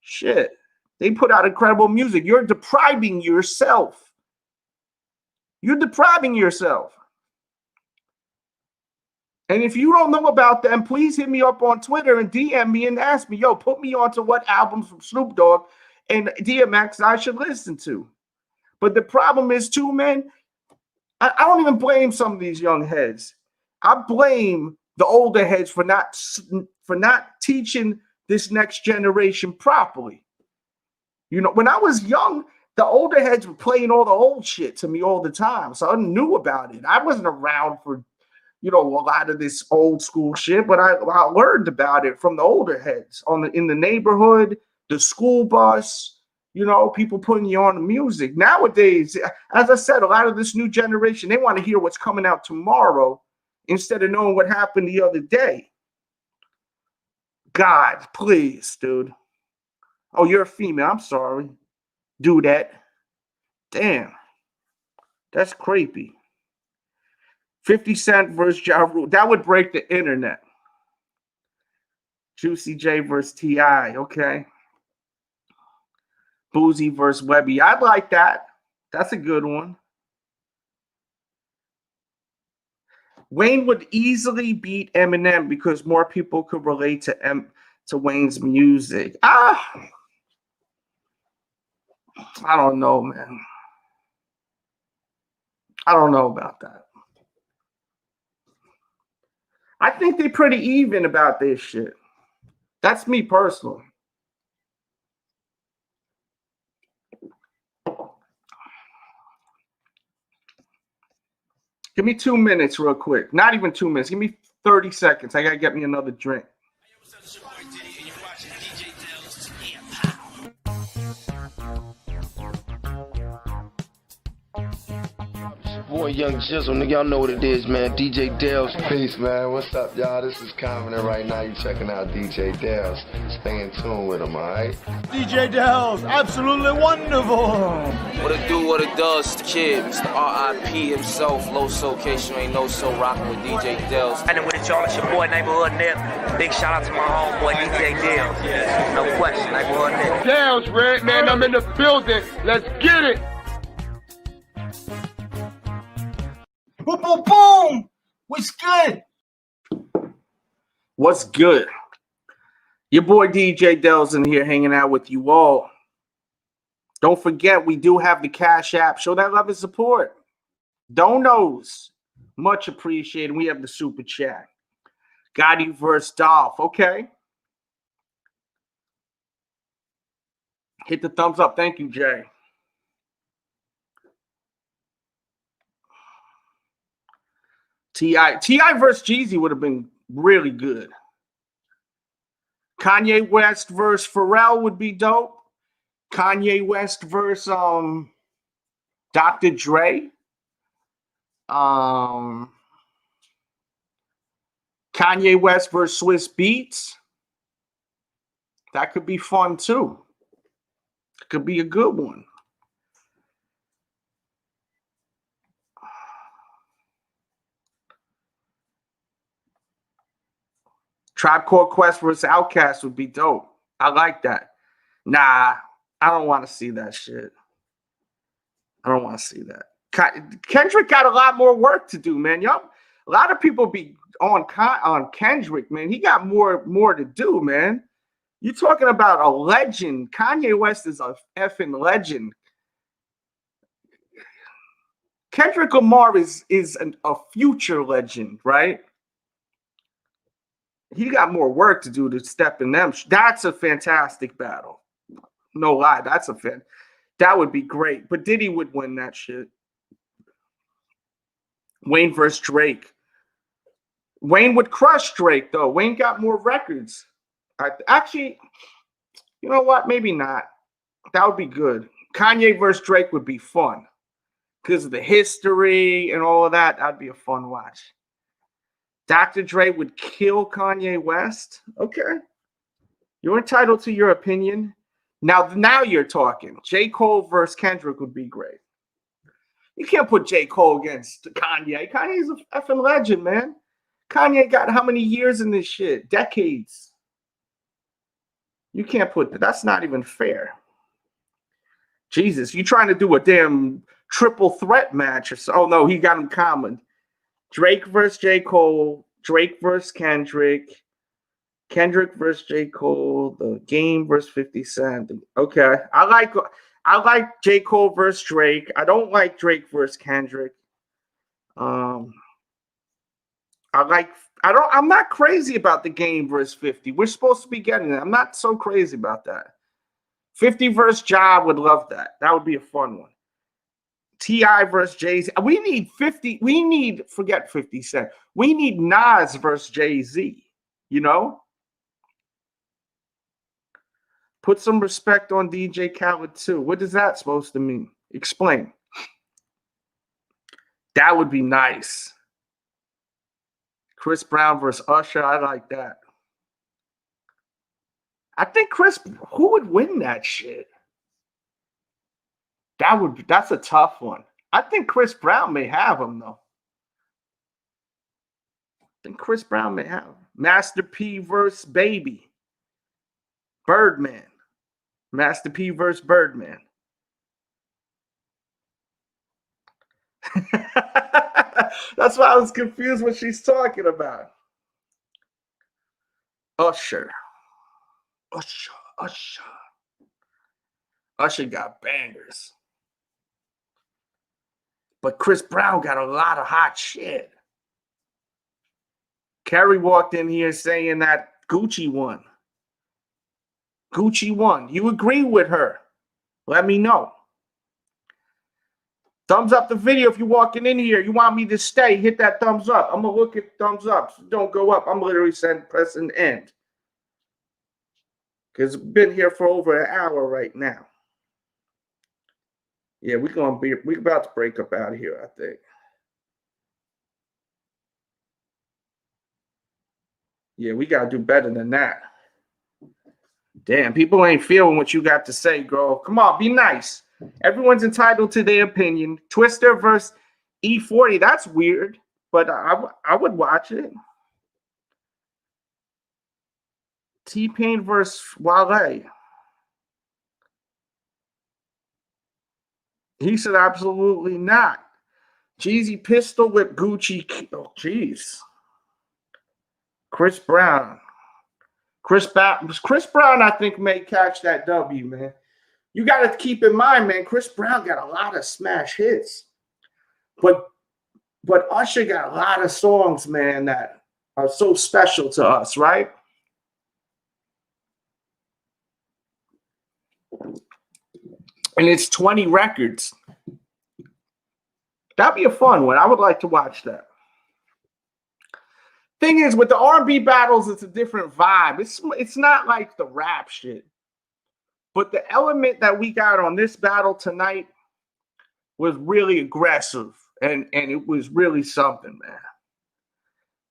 Shit. They put out incredible music. You're depriving yourself. You're depriving yourself. And if you don't know about them, please hit me up on Twitter and DM me and ask me, yo, put me onto what albums from Snoop Dogg and DMX I should listen to. But the problem is, too, man, I don't even blame some of these young heads. I blame the older heads for not teaching this next generation properly. You know, when I was young, the older heads were playing all the old shit to me all the time. So I knew about it. I wasn't around for, you know, a lot of this old school shit, but I learned about it from the older heads in the neighborhood, the school bus, you know, people putting you on the music. Nowadays, as I said, a lot of this new generation, they want to hear what's coming out tomorrow instead of knowing what happened the other day. God, please, dude. Oh, you're a female. I'm sorry. Do that. Damn. That's creepy. 50 Cent versus Ja Rule. That would break the internet. Juicy J versus T.I. Okay. Boozy versus Webby. I'd like that. That's a good one. Wayne would easily beat Eminem because more people could relate to Wayne's music. I don't know, man. I don't know about that. I think they're pretty even about this shit. That's me personally. Give me 2 minutes real quick. Not even 2 minutes. Give me 30 seconds. I got to get me another drink. Boy, Young Jizzle, nigga, y'all know what it is, man. DJ Dale's. Peace, man. What's up, y'all? This is Common, and right now you checking out DJ Dale's. Stay in tune with him, all right? DJ Dale's absolutely wonderful. What it do, what it does, kid. Mr. R.I.P. himself, low Altercation, ain't no so rocking with DJ Dale's. And with it, y'all, it's your boy, Neighborhood Nip. Big shout out to my homeboy, DJ Dale's. No question, Neighborhood Nip. Dale's, Red, man, I'm in the building. Let's get it. Boom, boom, boom. What's good? What's good? Your boy DJ Dell's in here hanging out with you all. Don't forget, we do have the Cash App. Show that love and support. Donos. Much appreciated. We have the Super Chat. Gotti versus Dolph. Okay. Hit the thumbs up. Thank you, Jay. T.I. versus Jeezy would have been really good. Kanye West versus Pharrell would be dope. Kanye West versus Dr. Dre. Kanye West versus Swiss Beats. That could be fun too. Could be a good one. Tribe Called Quest versus Outkast would be dope. I like that. Nah, I don't want to see that shit. I don't want to see that. Kendrick got a lot more work to do, man. Y'all, a lot of people be on Kendrick, man. He got more to do, man. You're talking about a legend. Kanye West is a effing legend. Kendrick Lamar is a future legend, right? He got more work to do to step in them. That's a fantastic battle. No lie, that would be great. But Diddy would win that shit. Wayne versus Drake. Wayne would crush Drake, though. Wayne got more records. Actually, you know what? Maybe not. That would be good. Kanye versus Drake would be fun. Because of the history and all of that, that'd be a fun watch. Dr. Dre would kill Kanye West. Okay. You're entitled to your opinion. Now you're talking. J. Cole versus Kendrick would be great. You can't put J. Cole against Kanye. Kanye's a effing legend, man. Kanye got how many years in this shit? Decades. You can't put that. That's not even fair. Jesus, you trying to do a damn triple threat match or so? Oh no, he got him common. Drake versus J. Cole, Drake versus Kendrick, Kendrick versus J. Cole, The Game versus 50 Cent. Okay, I like J. Cole versus Drake. I don't like Drake versus Kendrick. I'm not crazy about The Game versus 50. We're supposed to be getting it. I'm not so crazy about that. 50 versus Ja, would love that. That would be a fun one. T.I. versus Jay-Z. We need 50. Forget 50 Cent. We need Nas versus Jay-Z. You know? Put some respect on DJ Khaled too. What is that supposed to mean? Explain. That would be nice. Chris Brown versus Usher. I like that. I think who would win that shit? That's a tough one. I think Chris Brown may have him though. I think Chris Brown may have him. Master P versus Baby. Birdman. Master P versus Birdman. That's why I was confused what she's talking about. Usher got bangers. But Chris Brown got a lot of hot shit. Carrie walked in here saying that Gucci won. Gucci won. You agree with her? Let me know. Thumbs up the video if you're walking in here. You want me to stay, hit that thumbs up. I'm going to look at thumbs up. So don't go up. I'm literally pressing end. Because we've been here for over an hour right now. Yeah, we're about to break up out of here, I think. Yeah, we got to do better than that. Damn, people ain't feeling what you got to say, girl. Come on, be nice. Everyone's entitled to their opinion. Twister versus E40. That's weird, but I would watch it. T-Pain versus Wale. He said absolutely not. Jeezy pistol whip Gucci. Oh, jeez. Chris Brown. Chris Brown, I think, may catch that W, man. You got to keep in mind, man, Chris Brown got a lot of smash hits. But Usher got a lot of songs, man, that are so special to us, right? And it's 20 records. That'd be a fun one. I would like to watch that. Thing is, with the R&B battles, it's a different vibe. It's not like the rap shit. But the element that we got on this battle tonight was really aggressive. And it was really something, man.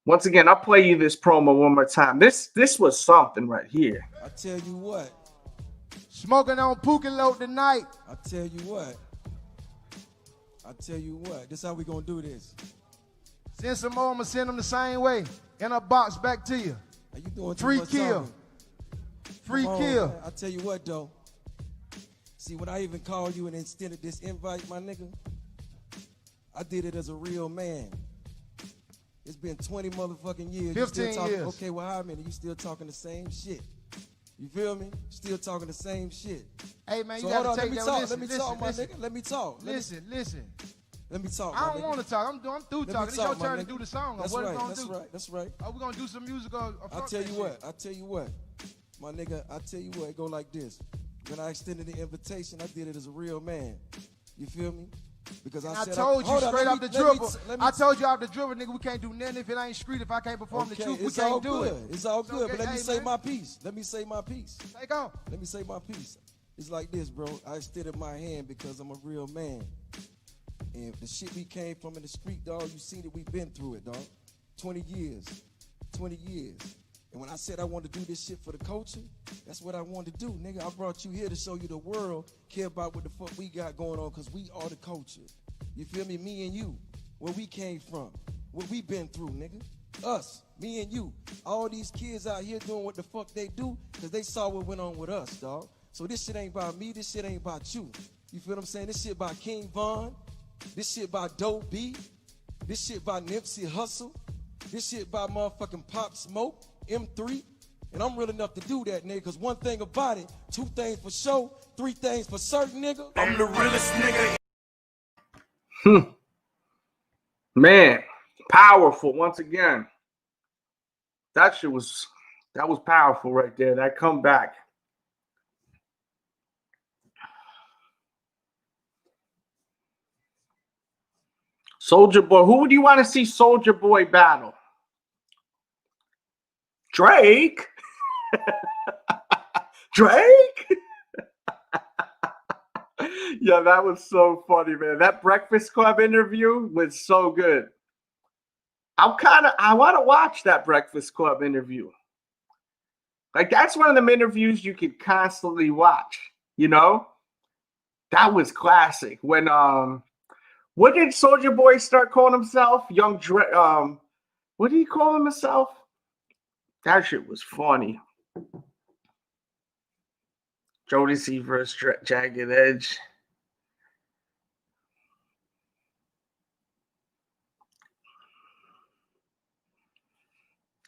Once again, I'll play you this promo one more time. This was something right here. I tell you what. Smoking on Pookie Load tonight. I tell you what. This how we gonna do this. Send some more, I'm gonna send them the same way. In a box back to you. Are you doing free kill? Free kill. Man. I tell you what though. See, when I even called you and extended this invite, my nigga, I did it as a real man. It's been 20 motherfucking years. 15 years. Okay, well, how many? You still talking the same shit. You feel me? Still talking the same shit. Hey, man, you gotta take that. Let me talk, my nigga. Let me talk. Listen. Let me talk. I don't want to talk. I'm through talking. It's your turn to do the song. That's right. That's right. Are we gonna do some music? I tell you what, my nigga. I tell you what. It go like this. When I extended the invitation, I did it as a real man. You feel me? Because I told you straight off the dribble. I told you off the dribble, nigga, we can't do nothing if it ain't street. If I can't perform the truth, we can't do it. It's all good, but let me say my piece. Let me say my piece. Take off. Let me say my piece. It's like this, bro. I extended my hand because I'm a real man. And the shit we came from in the street, dog, you seen it, we been through it, dog. 20 years. And when I said I wanted to do this shit for the culture, that's what I wanted to do, nigga. I brought you here to show you the world care about what the fuck we got going on, because we are the culture. You feel me? Me and you, where we came from, what we been through, nigga. Us, me and you. All these kids out here doing what the fuck they do because they saw what went on with us, dog. So this shit ain't about me, this shit ain't about you. You feel what I'm saying? This shit by King Von. This shit by Dope B. This shit by Nipsey Hussle. This shit by motherfucking Pop Smoke, M3. And I'm real enough to do that, nigga, because one thing about it, 2 things for sure, 3 things for certain, nigga. I'm the realest nigga. Man, powerful once again. That was powerful right there. That comeback. Soulja Boy. Who would you want to see Soulja Boy battle? Drake? Drake? Yeah, that was so funny, man. That Breakfast Club interview was so good. I want to watch that Breakfast Club interview. Like, that's one of them interviews you could constantly watch, you know? That was classic. When, what did Soulja Boy start calling himself? Young Drake, what did he call himself? That shit was funny. Jodeci versus Jagged Edge.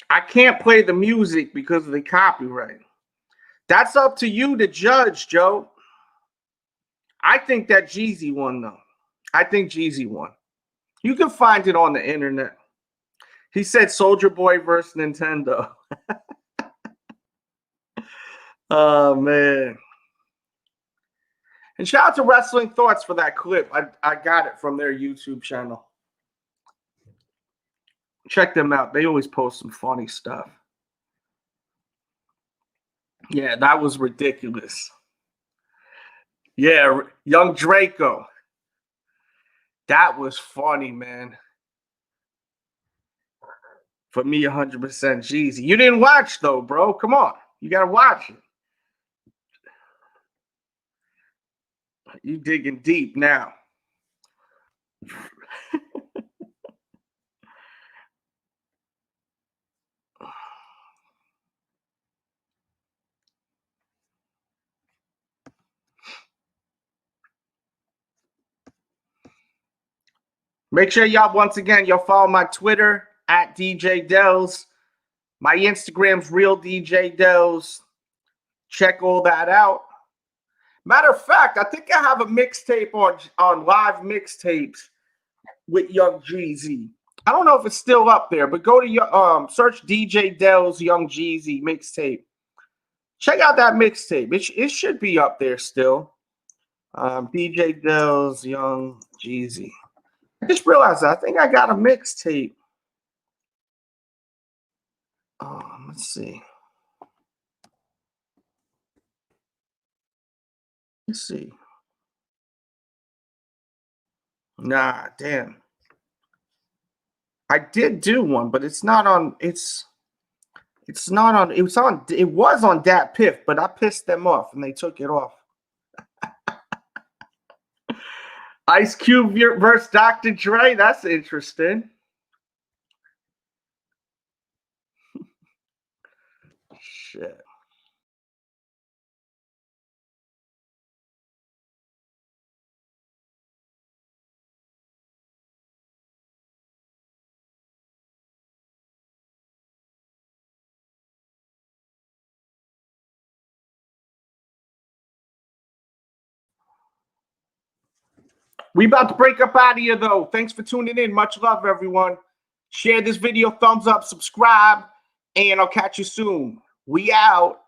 I can't play the music because of the copyright. That's up to you to judge, Joe. I think that Jeezy won, though. I think Jeezy won. You can find it on the internet. He said Soulja Boy versus Nintendo. Oh, man. And shout out to Wrestling Thoughts for that clip. I got it from their YouTube channel. Check them out. They always post some funny stuff. Yeah, that was ridiculous. Yeah, Young Draco. That was funny, man. For me, 100% Jeezy. You didn't watch, though, bro. Come on. You got to watch it. You digging deep now. Make sure y'all, once again, y'all follow my Twitter at DJ Dells. My Instagram's Real DJ Dells. Check all that out. Matter of fact, I think I have a mixtape on live mixtapes with Young Jeezy. I don't know if it's still up there, but go to search DJ Dells Young Jeezy mixtape. Check out that mixtape. It should be up there still. DJ Dells Young Jeezy. I just realized I think I got a mixtape. Let's see. Let's see. Nah, damn. I did do one, but it's not on. It's not on. It was on Dat Piff, but I pissed them off and they took it off. Ice Cube versus Dr. Dre. That's interesting. Shit. We about to break up out of here, though. Thanks for tuning in. Much love, everyone. Share this video, thumbs up, subscribe, and I'll catch you soon. We out.